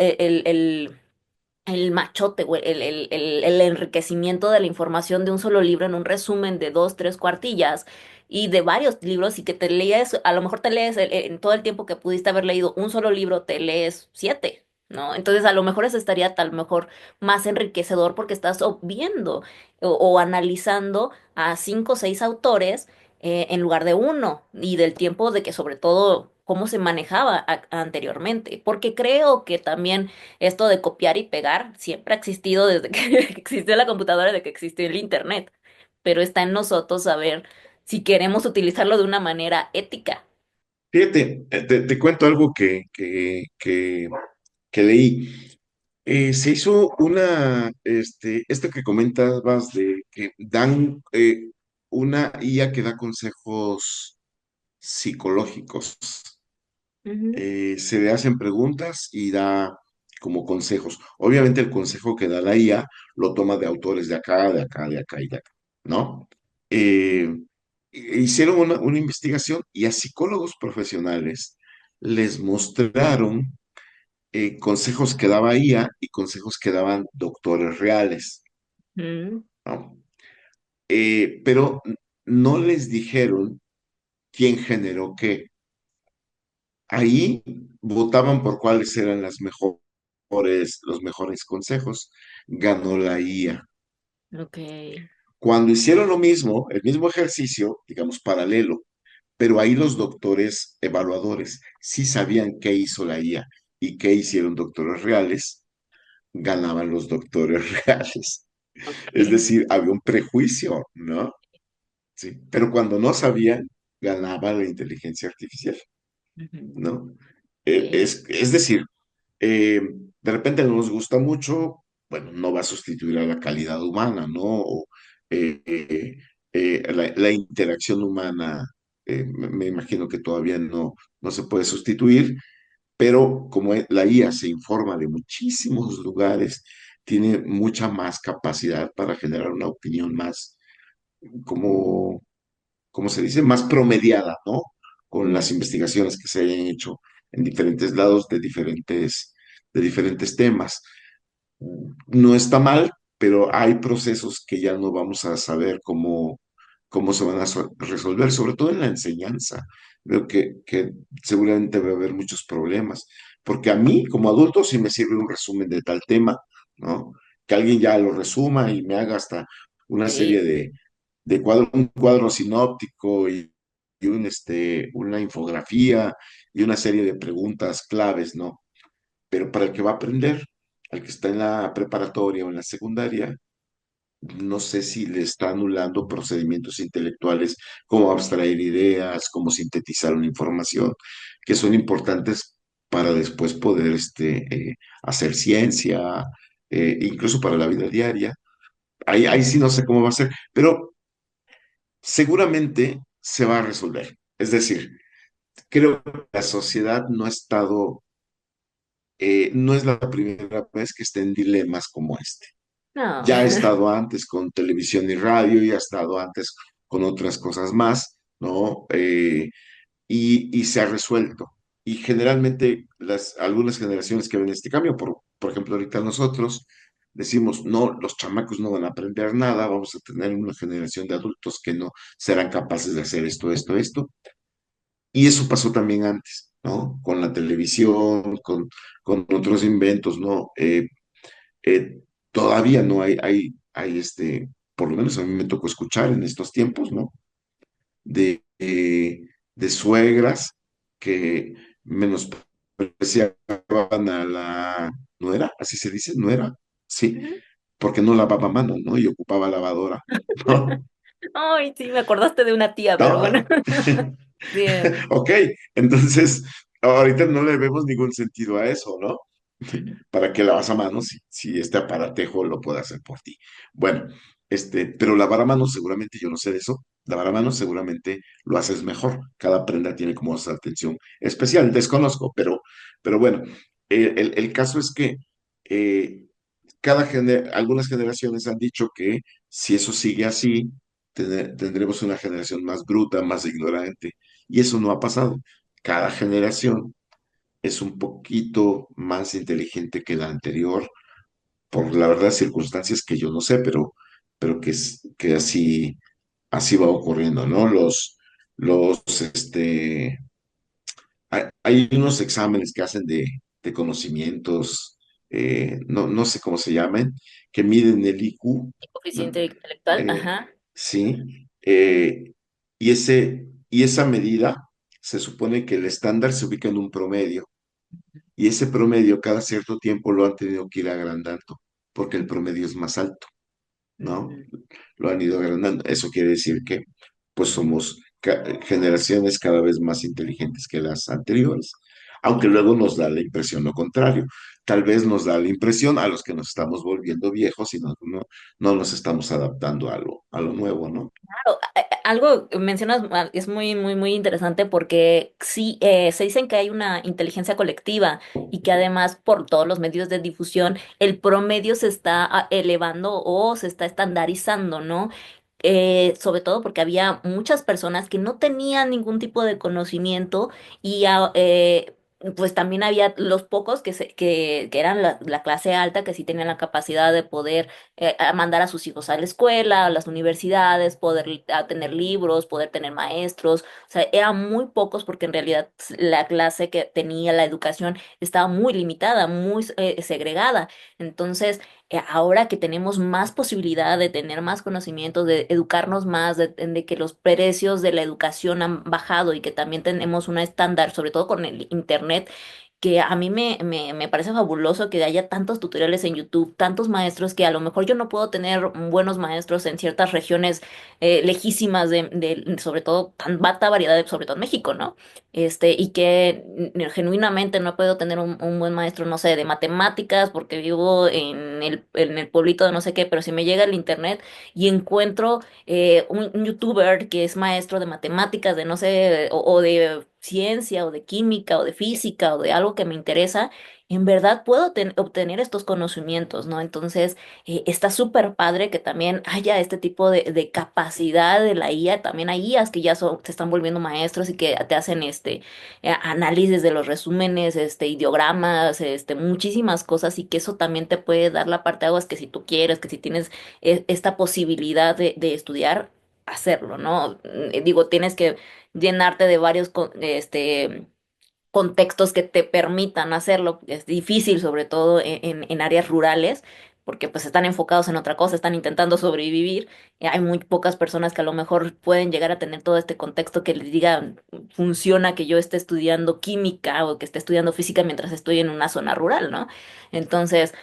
el machote, güey, el enriquecimiento de la información de un solo libro en un resumen de 2, 3 cuartillas y de varios libros y que te lees, a lo mejor te lees en todo el tiempo que pudiste haber leído un solo libro, te lees 7, ¿no? Entonces a lo mejor eso estaría tal mejor más enriquecedor porque estás viendo o analizando a 5 o 6 autores en lugar de uno y del tiempo de que sobre todo cómo se manejaba anteriormente, porque creo que también esto de copiar y pegar siempre ha existido desde que existió la computadora, desde que existió el internet, pero está en nosotros saber si queremos utilizarlo de una manera ética. Fíjate, te cuento algo que leí. Se hizo esto que comentabas de que dan una IA que da consejos psicológicos. Ujú, Se le hacen preguntas y da como consejos. Obviamente el consejo que da la IA lo toma de autores de acá, de acá, de acá y de acá, ¿no? Eh, Hicieron una investigación y a psicólogos profesionales les mostraron consejos que daba IA y consejos que daban doctores reales, ujú, ¿no? Pero no les dijeron quién generó qué. Ahí votaban por cuáles eran los mejores consejos. Ganó la IA. ok. Cuando hicieron lo mismo, el mismo ejercicio, digamos paralelo, pero ahí los doctores evaluadores sí sabían qué hizo la IA y qué hicieron doctores reales, ganaban los doctores reales. Es Ok. decir, había un prejuicio, ¿no? Sí, pero cuando no sabían, ganaba la inteligencia artificial, Ujú, ¿no? sí. Es decir, eh, de repente no nos gusta mucho, bueno, no va a sustituir a la calidad humana, ¿no? O, la interacción humana, me imagino que todavía no se puede sustituir, pero como la IA se informa de muchísimos lugares, tiene mucha más capacidad para generar una opinión más, como, como se dice, más promediada, ¿no? Con las Ujú, investigaciones que se hayan hecho en diferentes lados de diferentes temas. No está mal, pero hay procesos que ya no vamos a saber cómo se van a resolver, sobre todo en la enseñanza. Creo que seguramente va a haber muchos problemas, porque a mí como adulto sí me sirve un resumen de tal tema, ¿no? Que alguien ya lo resuma y me haga hasta una serie sí. un cuadro sinóptico una infografía y una serie de preguntas claves, ¿no? Pero para el que va a aprender, al que está en la preparatoria o en la secundaria, no sé si le está anulando procedimientos intelectuales, cómo abstraer ideas, cómo sintetizar una información, que son importantes para después poder hacer ciencia, incluso para la vida diaria. Ahí sí no sé cómo va a ser, pero seguramente se va a resolver. Es decir, creo que la sociedad no ha estado, no es la primera vez que está en dilemas como este. No. Ya ha estado antes con televisión y radio, y ha estado antes con otras cosas más, ¿no? Y se ha resuelto. Y generalmente algunas generaciones que ven este cambio, por ejemplo, ahorita nosotros decimos, no, los chamacos no van a aprender nada, vamos a tener una generación de adultos que no serán capaces de hacer esto, esto, esto. Y eso pasó también antes, ¿no? Con la televisión, con otros inventos, ¿no? Eh, Todavía no por lo menos a mí me tocó escuchar en estos tiempos, ¿no? De suegras que menospreciaban a la nuera, así se dice, nuera. sí, Ujú. porque no lavaba mano, ¿no? Y ocupaba lavadora, ¿no? Ay, sí, me acordaste de una tía, pero bueno. No. Sí, Ok, entonces ahorita no le vemos ningún sentido a eso, ¿no? ¿Para qué lavas a mano si este aparatejo lo puede hacer por ti? Bueno, pero lavar a mano seguramente, yo no sé de eso, lavar a mano seguramente lo haces mejor. Cada prenda tiene como esa atención especial, desconozco, pero bueno, el caso es que eh, algunas generaciones han dicho que si eso sigue así, tendremos una generación más bruta, más ignorante, y eso no ha pasado. Cada generación es un poquito más inteligente que la anterior, por la verdad circunstancias que yo no sé, pero que así va ocurriendo, ¿no? Los, hay unos exámenes que hacen de conocimientos, no sé cómo se llaman, que miden el IQ, ¿no? coeficiente intelectual, Eh, ajá. sí, y esa medida se supone que el estándar se ubica en un promedio. Y ese promedio cada cierto tiempo lo han tenido que ir agrandando, porque el promedio es más alto, ¿no? Ujú. Lo han ido agrandando. Eso quiere decir que pues somos generaciones cada vez más inteligentes que las anteriores, aunque luego nos da la impresión lo contrario. Tal vez nos da la impresión a los que nos estamos volviendo viejos y no nos estamos adaptando a lo nuevo, ¿no? Claro, algo que mencionas es muy, muy, muy interesante porque sí, se dicen que hay una inteligencia colectiva y que además por todos los medios de difusión el promedio se está elevando o se está estandarizando, ¿no? Sobre todo porque había muchas personas que no tenían ningún tipo de conocimiento y pues también había los pocos que eran la clase alta que sí tenían la capacidad de poder a mandar a sus hijos a la escuela, a las universidades, poder tener libros, poder tener maestros. O sea, eran muy pocos porque en realidad la clase que tenía la educación estaba muy limitada, muy segregada. Entonces, ahora que tenemos más posibilidad de tener más conocimientos, de educarnos más, de que los precios de la educación han bajado y que también tenemos un estándar, sobre todo con el internet, que a mí me parece fabuloso que haya tantos tutoriales en YouTube, tantos maestros que a lo mejor yo no puedo tener buenos maestros en ciertas regiones lejísimas sobre todo tan vasta variedad, sobre todo en México, ¿no? Y que genuinamente no puedo tener un buen maestro, no sé, de matemáticas porque vivo en el pueblito de no sé qué, pero si me llega el internet y encuentro un youtuber que es maestro de matemáticas, de no sé, o de ciencia, o de química, o de física, o de algo que me interesa, en verdad puedo obtener estos conocimientos, ¿no? Entonces, está súper padre que también haya este tipo de capacidad de la IA. También hay IAs que ya se están volviendo maestros y que te hacen análisis de los resúmenes, ideogramas, muchísimas cosas y que eso también te puede dar la parte de aguas que si tú quieres, que si tienes esta posibilidad de estudiar, hacerlo, ¿no? Digo, tienes que llenarte de varios contextos que te permitan hacerlo. Es difícil, sobre todo en áreas rurales, porque pues están enfocados en otra cosa, están intentando sobrevivir. Hay muy pocas personas que a lo mejor pueden llegar a tener todo este contexto que les diga, funciona que yo esté estudiando química o que esté estudiando física mientras estoy en una zona rural, ¿no? Entonces,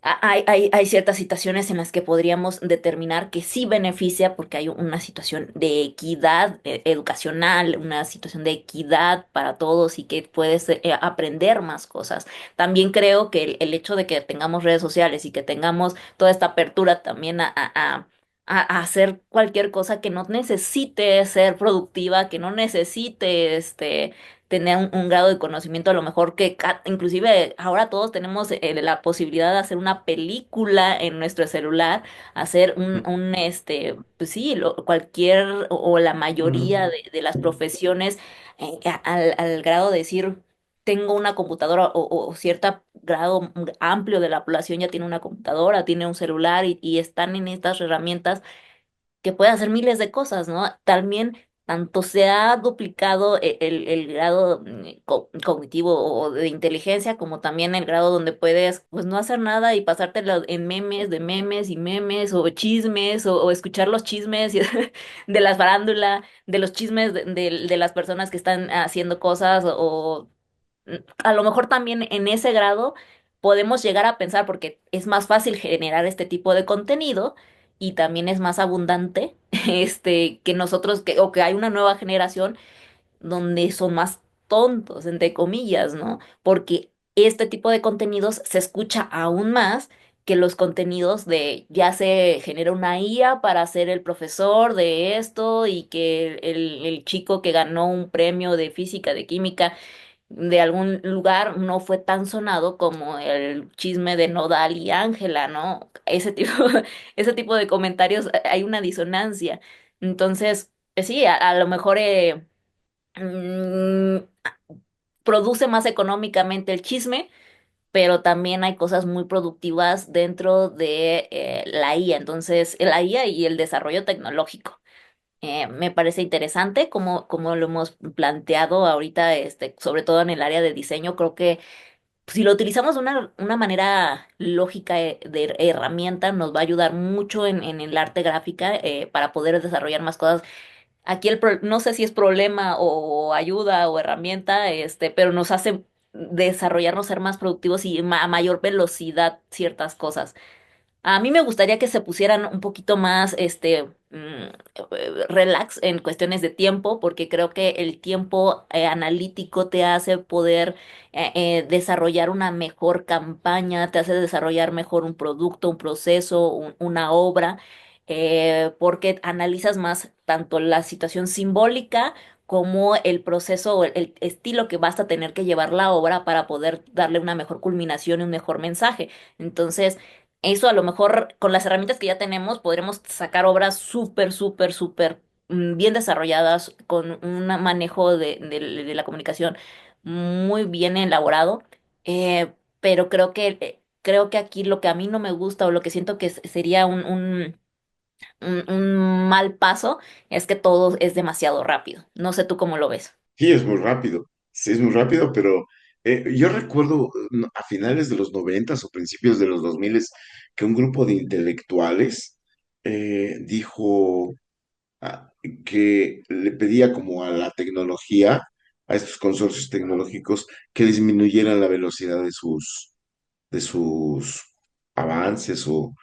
hay ciertas situaciones en las que podríamos determinar que sí beneficia porque hay una situación de equidad educacional, una situación de equidad para todos y que puedes aprender más cosas. También creo que el hecho de que tengamos redes sociales y que tengamos toda esta apertura también a hacer cualquier cosa que no necesite ser productiva, que no necesite tener un grado de conocimiento a lo mejor que inclusive ahora todos tenemos la posibilidad de hacer una película en nuestro celular, hacer pues sí, cualquier o la mayoría Ujú. de las profesiones al grado de decir tengo una computadora o cierto grado amplio de la población ya tiene una computadora, tiene un celular y están en estas herramientas que puede hacer miles de cosas, ¿no? También, tanto se ha duplicado el grado cognitivo o de inteligencia, como también el grado donde puedes, pues, no hacer nada y pasártelo en memes, de memes y memes, o chismes, o escuchar los chismes de las farándula, de los chismes de las personas que están haciendo cosas, o a lo mejor también en ese grado podemos llegar a pensar, porque es más fácil generar este tipo de contenido y también es más abundante, que nosotros, o que hay una nueva generación donde son más tontos, entre comillas, ¿no? Porque este tipo de contenidos se escucha aún más que los contenidos de ya se genera una IA para ser el profesor de esto y que el chico que ganó un premio de física, de química de algún lugar no fue tan sonado como el chisme de Nodal y Ángela, ¿no? Ese tipo, ese tipo de comentarios, hay una disonancia. Entonces, sí, a lo mejor mm, produce más económicamente el chisme, pero también hay cosas muy productivas dentro de la IA. Entonces, la IA y el desarrollo tecnológico. Me parece interesante como lo hemos planteado ahorita, sobre todo en el área de diseño. Creo que si lo utilizamos de una manera lógica de herramienta, nos va a ayudar mucho en el arte gráfica para poder desarrollar más cosas. Aquí no sé si es problema o ayuda o herramienta, pero nos hace desarrollarnos, ser más productivos y a mayor velocidad ciertas cosas. A mí me gustaría que se pusieran un poquito más, relax en cuestiones de tiempo, porque creo que el tiempo analítico te hace poder desarrollar una mejor campaña, te hace desarrollar mejor un producto, un proceso, una obra, porque analizas más tanto la situación simbólica como el proceso o el estilo que vas a tener que llevar la obra para poder darle una mejor culminación y un mejor mensaje. Entonces, eso a lo mejor con las herramientas que ya tenemos podremos sacar obras súper, súper, súper bien desarrolladas, con un manejo de la comunicación muy bien elaborado. Pero creo que aquí lo que a mí no me gusta o lo que siento que sería un mal paso es que todo es demasiado rápido. No sé tú cómo lo ves. Sí, es muy rápido, sí, es muy rápido, pero yo recuerdo a finales de los noventas o principios de los 2000 que un grupo de intelectuales dijo ah, que le pedía como a la tecnología, a estos consorcios tecnológicos, que disminuyeran la velocidad de sus avances o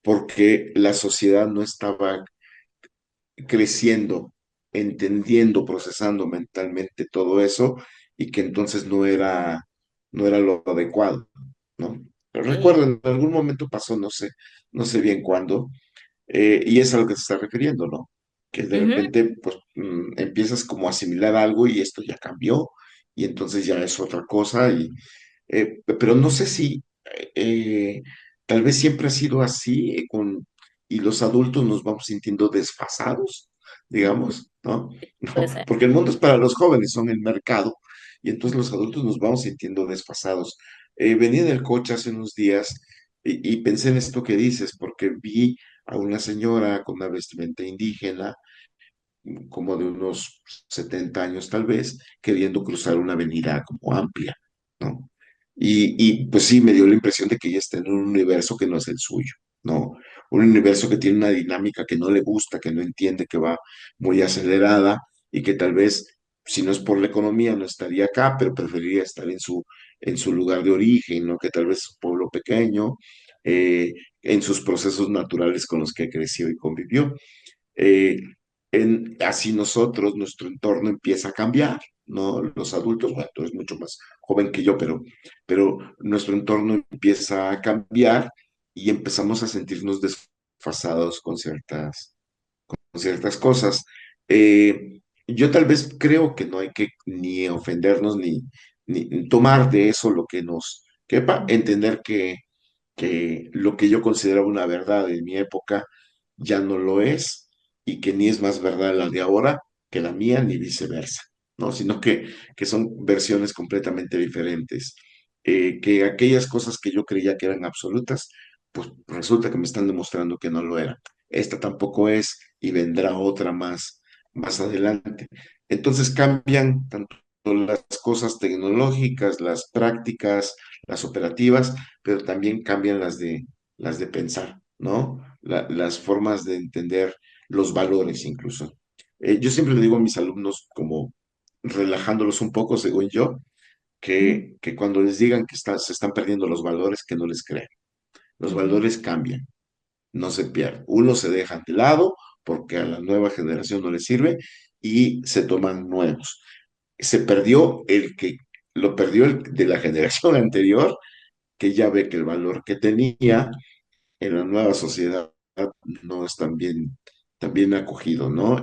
porque la sociedad no estaba creciendo, entendiendo, procesando mentalmente todo eso y que entonces no era lo adecuado, ¿no? Sí. Recuerdo, en algún momento pasó, no sé bien cuándo, y es a lo que se está refiriendo, ¿no? Que de Ujú, repente, pues, empiezas como a asimilar algo y esto ya cambió, y entonces ya es otra cosa, pero no sé si tal vez siempre ha sido así, y los adultos nos vamos sintiendo desfasados, digamos, ¿no? puede ¿No? ser. Porque el mundo es para los jóvenes, son el mercado, y entonces los adultos nos vamos sintiendo desfasados. Venía en el coche hace unos días y pensé en esto que dices, porque vi a una señora con una vestimenta indígena, como de unos 70 años tal vez, queriendo cruzar una avenida como amplia, ¿no? Pues sí, me dio la impresión de que ella está en un universo que no es el suyo, ¿no? Un universo que tiene una dinámica que no le gusta, que no entiende, que va muy acelerada y que tal vez, si no es por la economía, no estaría acá, pero preferiría estar en su lugar de origen, ¿no? Que tal vez es un pueblo pequeño, en sus procesos naturales con los que creció y convivió. eh, Así nosotros, nuestro entorno empieza a cambiar, ¿no? Los adultos, bueno, tú eres mucho más joven que yo, pero nuestro entorno empieza a cambiar y empezamos a sentirnos desfasados con ciertas cosas. Yo tal vez creo que no hay que ni ofendernos ni tomar de eso lo que nos quepa, entender que lo que yo consideraba una verdad en mi época ya no lo es y que ni es más verdad la de ahora que la mía ni viceversa, ¿no? Sino que son versiones completamente diferentes. Que aquellas cosas que yo creía que eran absolutas, pues resulta que me están demostrando que no lo eran. Esta tampoco es y vendrá otra más adelante. Entonces cambian tanto las cosas tecnológicas, las prácticas, las operativas, pero también cambian las de pensar, ¿no? Las formas de entender los valores incluso. Yo siempre le digo a mis alumnos, como relajándolos un poco, según yo, Ujú, que cuando les digan que se están perdiendo los valores, que no les crean. Los ujú, valores cambian, no se pierden. Unos se dejan de lado porque a la nueva generación no les sirve y se toman nuevos. Se perdió el que lo perdió el de la generación anterior, que ya ve que el valor que tenía en la nueva sociedad no es tan bien acogido, ¿no?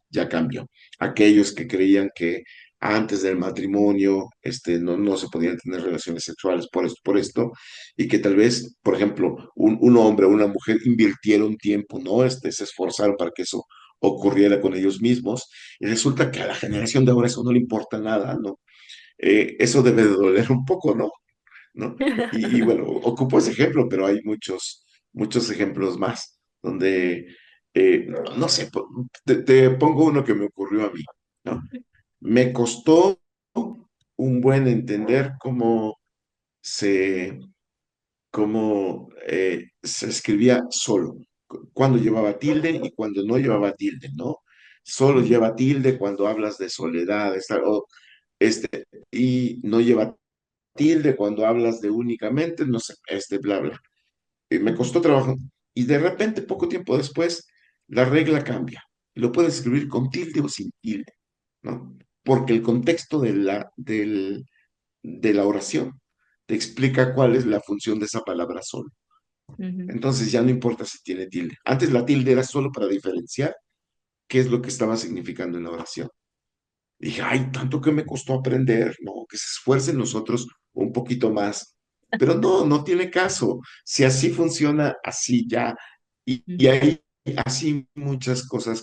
Ya cambió. Aquellos que creían que antes del matrimonio, no se podían tener relaciones sexuales por esto, y que tal vez, por ejemplo, un hombre o una mujer invirtieron tiempo, ¿no? Se esforzaron para que eso ocurriera con ellos mismos, y resulta que a la generación de ahora eso no le importa nada, ¿no? Eso debe de doler un poco, ¿no? ¿No? Y bueno, ocupo ese ejemplo, pero hay muchos ejemplos más donde, no sé, te pongo uno que me ocurrió a mí, ¿no? Me costó un buen entender se, se escribía solo, cuando llevaba tilde y cuando no llevaba tilde, ¿no? Solo ujú, lleva tilde cuando hablas de soledad, y no lleva tilde cuando hablas de únicamente, no sé, bla, bla. Me ujú, costó trabajo. Y de repente, poco tiempo después, la regla cambia. Lo puedes escribir con tilde o sin tilde, ¿no? Porque el contexto de la oración te explica cuál es la función de esa palabra solo. ujú, Entonces ya no importa si tiene tilde. Antes la tilde era solo para diferenciar qué es lo que estaba significando en la oración. Dije, ay, tanto que me costó aprender, ¿no? Que se esfuercen nosotros un poquito más. Pero no, no tiene caso. Si así funciona, así ya. Y ujú, hay así muchas cosas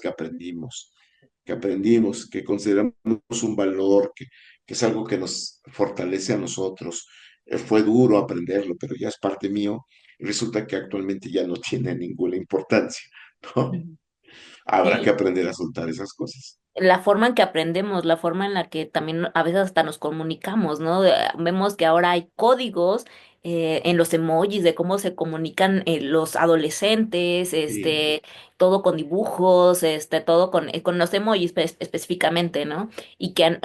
que consideramos un valor, que es algo que nos fortalece a nosotros. Fue duro aprenderlo, pero ya es parte mío. Y resulta que actualmente ya no tiene ninguna importancia, ¿no? ujú. Habrá que Sí, aprender a soltar esas cosas. la forma en que aprendemos, la forma en la que también a veces hasta nos comunicamos, ¿no? Vemos que ahora hay códigos en los emojis de cómo se comunican los adolescentes, Sí, todo con dibujos, todo con los emojis específicamente, ¿no? Y que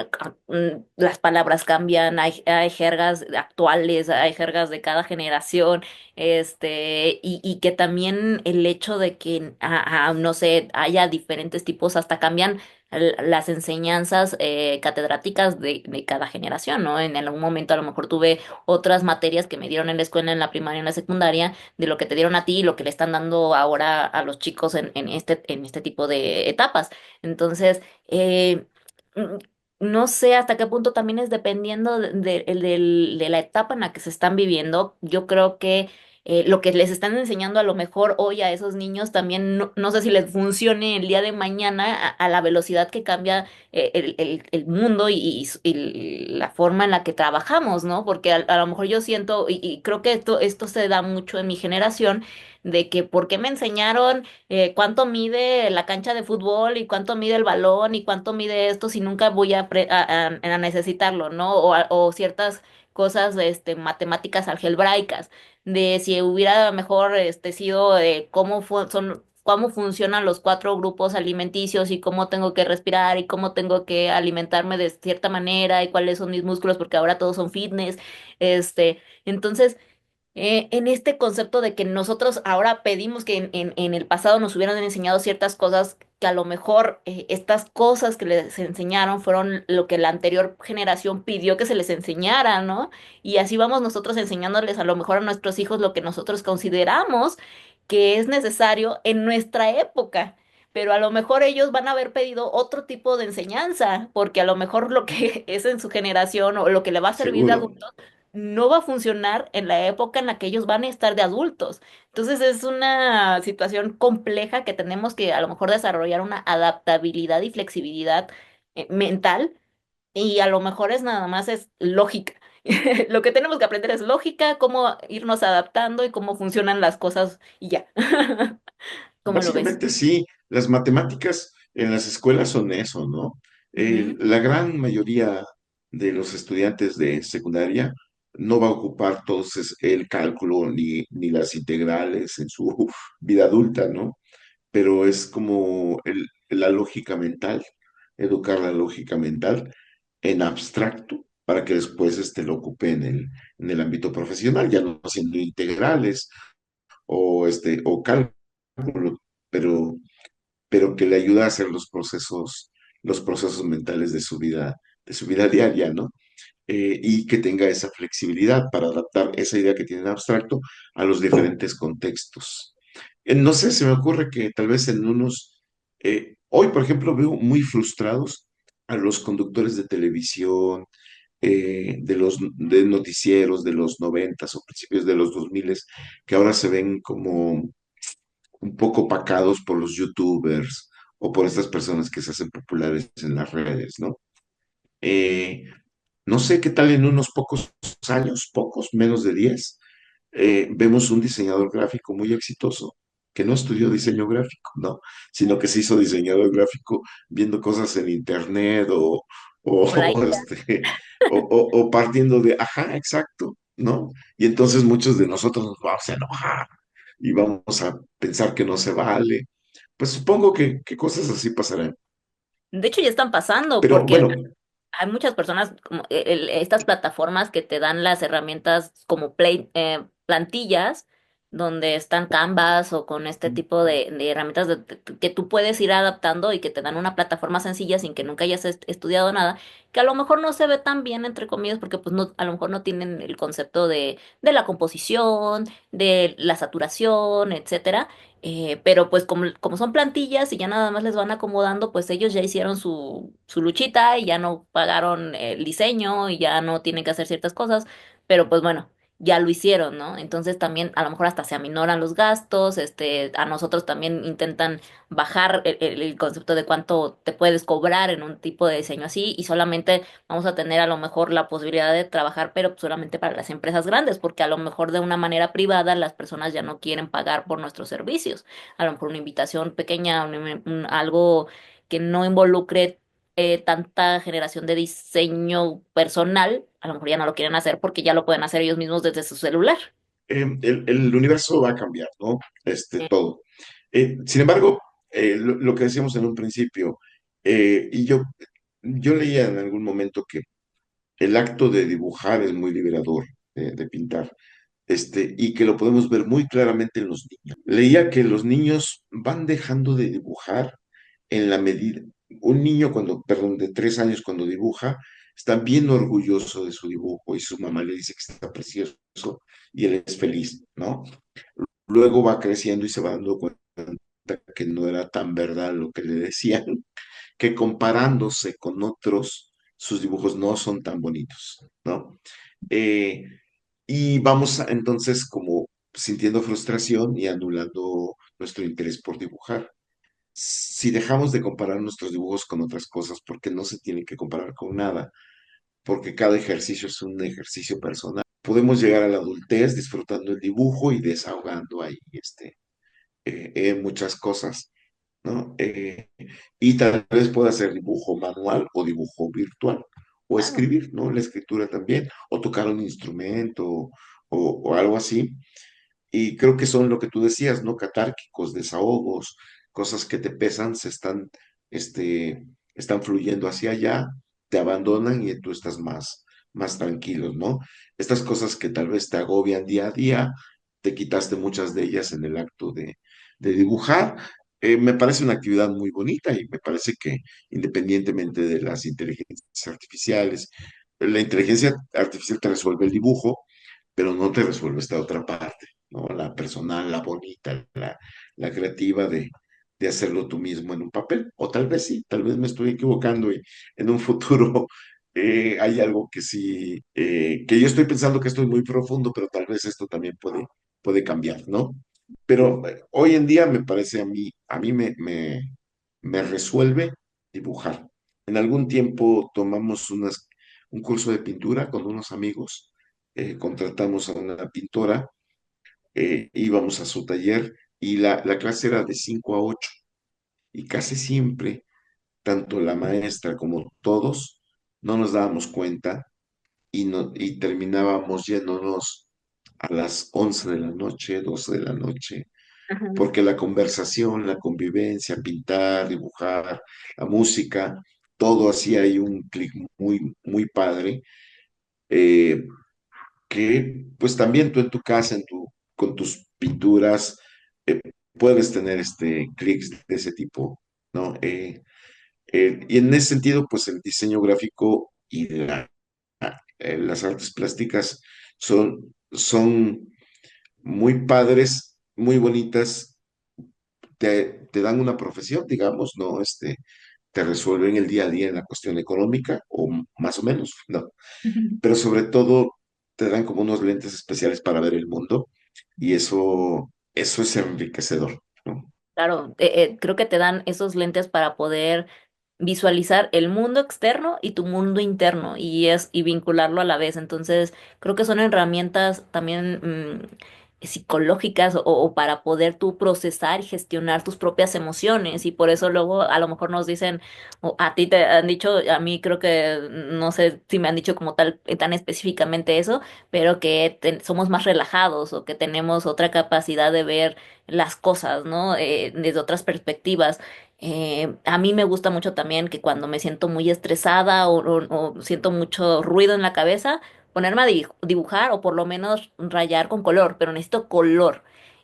las palabras cambian, hay jergas actuales, hay jergas de cada generación, y que también el hecho de que, no sé, haya diferentes tipos, hasta cambian las enseñanzas catedráticas de cada generación, ¿no? En algún momento a lo mejor tuve otras materias que me dieron en la escuela, en la primaria, en la secundaria, de lo que te dieron a ti y lo que le están dando ahora a los chicos en este tipo de etapas. Entonces, mm, no sé hasta qué punto también es dependiendo de la etapa en la que se están viviendo. Yo creo que lo que les están enseñando a lo mejor hoy a esos niños también no sé si les funcione el día de mañana a la velocidad que cambia el mundo y la forma en la que trabajamos, ¿no? Porque a lo mejor yo siento, y creo que esto se da mucho en mi generación, de que ¿por qué me enseñaron cuánto mide la cancha de fútbol y cuánto mide el balón y cuánto mide esto si nunca voy a necesitarlo, ¿no? O ciertas cosas, matemáticas algebraicas de si hubiera mejor sido cómo funcionan los cuatro grupos alimenticios y cómo tengo que respirar y cómo tengo que alimentarme de cierta manera y cuáles son mis músculos porque ahora todos son fitness, entonces en este concepto de que nosotros ahora pedimos que en el pasado nos hubieran enseñado ciertas cosas, que a lo mejor estas cosas que les enseñaron fueron lo que la anterior generación pidió que se les enseñara, ¿no? Y así vamos nosotros enseñándoles a lo mejor a nuestros hijos lo que nosotros consideramos que es necesario en nuestra época. Pero a lo mejor ellos van a haber pedido otro tipo de enseñanza, porque a lo mejor lo que es en su generación o lo que le va a servir de seguro. adulto no va a funcionar en la época en la que ellos van a estar de adultos. Entonces es una situación compleja que tenemos que a lo mejor desarrollar una adaptabilidad y flexibilidad mental y a lo mejor es nada más es lógica. Lo que tenemos que aprender es lógica, cómo irnos adaptando y cómo funcionan las cosas y ya. ¿Cómo lo ves? Básicamente sí, las matemáticas en las escuelas son eso, ¿no? Ujú, La gran mayoría de los estudiantes de secundaria no va a ocupar entonces el cálculo ni las integrales en su vida adulta, ¿no? Pero es como la lógica mental, educar la lógica mental en abstracto para que después lo ocupe en el ámbito profesional, ya no siendo integrales o cálculo, pero, pero que le ayuda a hacer los procesos mentales de su vida diaria, ¿no? Y que tenga esa flexibilidad para adaptar esa idea que tiene en abstracto a los diferentes contextos. No sé, se me ocurre que tal vez hoy por ejemplo veo muy frustrados a los conductores de televisión, de noticieros de los noventas o principios de los 2000, que ahora se ven como un poco opacados por los youtubers o por estas personas que se hacen populares en las redes, ¿no? Eh, no sé qué tal en unos pocos años, pocos, menos de 10, vemos un diseñador gráfico muy exitoso que no estudió diseño gráfico, ¿no? Sino que se hizo diseñador gráfico viendo cosas en internet Por la o, IA. o partiendo de, ajá, exacto, ¿no? Y entonces muchos de nosotros nos vamos a enojar y vamos a pensar que no se vale. Pues supongo que cosas así pasarán. De hecho, ya están pasando Pero porque bueno, hay muchas personas, como estas plataformas que te dan las herramientas como plantillas, donde están Canvas o con este tipo de herramientas que tú puedes ir adaptando y que te dan una plataforma sencilla sin que nunca hayas estudiado nada, que a lo mejor no se ve tan bien, entre comillas, porque pues no, a lo mejor no tienen el concepto de la composición, de la saturación, etcétera. Pero pues como son plantillas y ya nada más les van acomodando, pues ellos ya hicieron su luchita y ya no pagaron el diseño y ya no tienen que hacer ciertas cosas, pero pues bueno, ya lo hicieron, ¿no? Entonces también a lo mejor hasta se aminoran los gastos, a nosotros también intentan bajar el concepto de cuánto te puedes cobrar en un tipo de diseño así y solamente vamos a tener a lo mejor la posibilidad de trabajar, pero solamente para las empresas grandes, porque a lo mejor de una manera privada las personas ya no quieren pagar por nuestros servicios. A lo mejor una invitación pequeña, algo que no involucre tanta generación de diseño personal, a lo mejor ya no lo quieren hacer porque ya lo pueden hacer ellos mismos desde su celular. el universo va a cambiar, ¿no? Todo. Sin embargo, lo que decíamos en un principio, y yo leía en algún momento que el acto de dibujar es muy liberador, de pintar, y que lo podemos ver muy claramente en los niños. Leía que los niños van dejando de dibujar en la medida, un niño perdón, de 3 años cuando dibuja, está bien orgulloso de su dibujo y su mamá le dice que está precioso y él es feliz, ¿no? Luego va creciendo y se va dando cuenta que no era tan verdad lo que le decían, que comparándose con otros, sus dibujos no son tan bonitos, ¿no? Eh, y vamos entonces como sintiendo frustración y anulando nuestro interés por dibujar. Si dejamos de comparar nuestros dibujos con otras cosas, porque no se tienen que comparar con nada, porque cada ejercicio es un ejercicio personal, podemos llegar a la adultez disfrutando el dibujo y desahogando ahí muchas cosas, ¿no? Y tal vez pueda ser dibujo manual o dibujo virtual, o Claro. escribir, ¿no? La escritura también, o tocar un instrumento, o algo así. Y creo que son lo que tú decías, ¿no? Catárquicos, desahogos, cosas que te pesan, están fluyendo hacia allá, te abandonan y tú estás más tranquilo, ¿no? Estas cosas que tal vez te agobian día a día, te quitaste muchas de ellas en el acto de dibujar. Me parece una actividad muy bonita y me parece que independientemente de las inteligencias artificiales, la inteligencia artificial te resuelve el dibujo, pero no te resuelve esta otra parte, ¿no? La personal, la bonita, la creativa de hacerlo tú mismo en un papel. O tal vez sí, tal vez me estoy equivocando y en un futuro hay algo que sí, que yo estoy pensando que esto es muy profundo, pero tal vez esto también puede cambiar, ¿no? Pero hoy en día me parece me resuelve dibujar. En algún tiempo tomamos un curso de pintura con unos amigos, contratamos a una pintora, íbamos a su taller y la clase era de 5 a 8 y casi siempre, tanto la maestra como todos, no nos dábamos cuenta y terminábamos yéndonos a las 11 de la noche, 12 de la noche, Ujú. porque la conversación, la convivencia, pintar, dibujar, la música, todo hacía ahí un clic muy, muy padre. eh, que pues también tú en tu casa, con tus pinturas, eh, puedes tener clics de ese tipo, ¿no? Y en ese sentido, pues el diseño gráfico y las artes plásticas son muy padres, muy bonitas, te dan una profesión, digamos, ¿no? Te resuelven el día a día en la cuestión económica, o más o menos, ¿no? Pero sobre todo te dan como unos lentes especiales para ver el mundo y eso es enriquecedor, ¿no? Claro, creo que te dan esos lentes para poder visualizar el mundo externo y tu mundo interno y vincularlo a la vez. Entonces, creo que son herramientas también psicológicas o para poder tú procesar y gestionar tus propias emociones. Y por eso luego a lo mejor nos dicen, o a ti te han dicho, a mí creo que no sé si me han dicho como tal tan específicamente eso, pero que somos más relajados o que tenemos otra capacidad de ver las cosas, ¿no? Desde otras perspectivas. A mí me gusta mucho también que cuando me siento muy estresada o siento mucho ruido en la cabeza, ponerme a dibujar o por lo menos rayar con color, pero necesito color.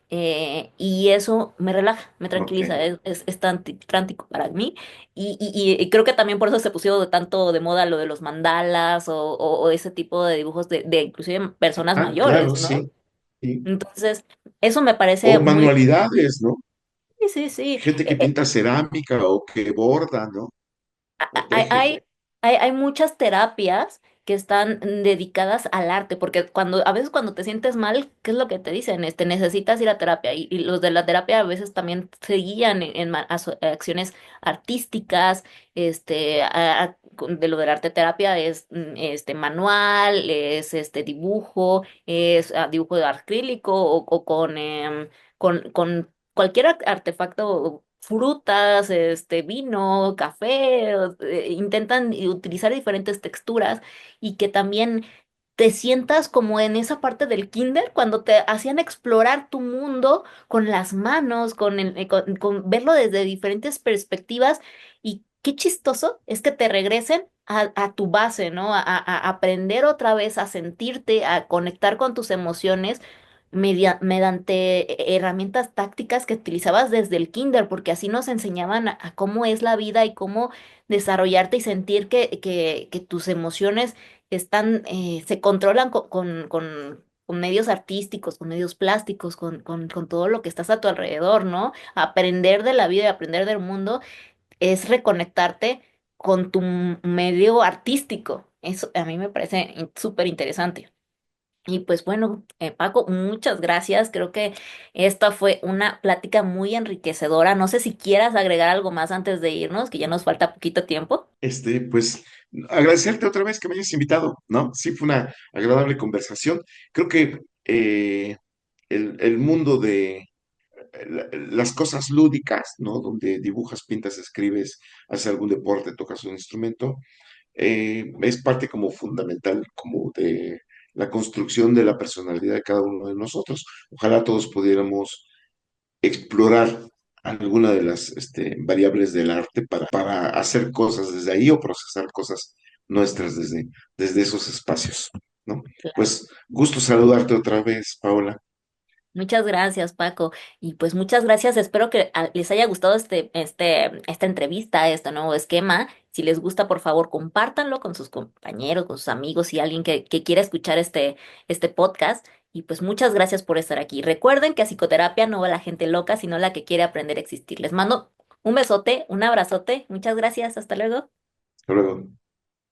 Y eso me relaja, me Ok. tranquiliza, es trántico para mí. Y creo que también por eso se pusieron de tanto de moda lo de los mandalas o ese tipo de dibujos de inclusive personas Ah, claro, mayores, ¿no? sí. Sí. Entonces, eso me O parece muy... manualidades, ¿no? Sí, sí, sí. Gente que pinta cerámica o que borda, ¿no? O Hay, teje. hay, hay muchas terapias que están dedicadas al arte, porque a veces cuando te sientes mal, ¿qué es lo que te dicen? Necesitas ir a terapia y los de la terapia a veces también se guían en acciones artísticas, de lo de la arte terapia es manual, es dibujo, es dibujo de acrílico o con cualquier artefacto, frutas, vino, café, intentan utilizar diferentes texturas y que también te sientas como en esa parte del kinder cuando te hacían explorar tu mundo con las manos, con verlo desde diferentes perspectivas y qué chistoso es que te regresen a tu base, ¿no? A aprender otra vez a sentirte, a conectar con tus emociones mediante herramientas tácticas que utilizabas desde el kinder, porque así nos enseñaban a cómo es la vida y cómo desarrollarte y sentir que tus emociones se controlan con medios artísticos, con medios plásticos, con todo lo que estás a tu alrededor, ¿no? Aprender de la vida y aprender del mundo es reconectarte con tu medio artístico. Eso a mí me parece súper interesante. Y pues bueno, Paco, muchas gracias. Creo que esta fue una plática muy enriquecedora. No sé si quieras agregar algo más antes de irnos, que ya nos falta poquito tiempo. Pues agradecerte otra vez que me hayas invitado, ¿no? Sí, fue una agradable conversación. Creo que el mundo de las cosas lúdicas, ¿no? Donde dibujas, pintas, escribes, haces algún deporte, tocas un instrumento, es parte como fundamental, como de la construcción de la personalidad de cada uno de nosotros. Ojalá todos pudiéramos explorar alguna de las variables del arte para hacer cosas desde ahí o procesar cosas nuestras desde esos espacios, ¿no? Claro. Pues gusto saludarte otra vez, Paola. Muchas gracias, Paco. Y pues muchas gracias. Espero que les haya gustado esta entrevista, este nuevo esquema. Si les gusta, por favor, compártanlo con sus compañeros, con sus amigos y alguien que quiera escuchar este podcast. Y pues muchas gracias por estar aquí. Recuerden que a psicoterapia no va la gente loca, sino la que quiere aprender a existir. Les mando un besote, un abrazote. Muchas gracias. Hasta luego. Hasta luego.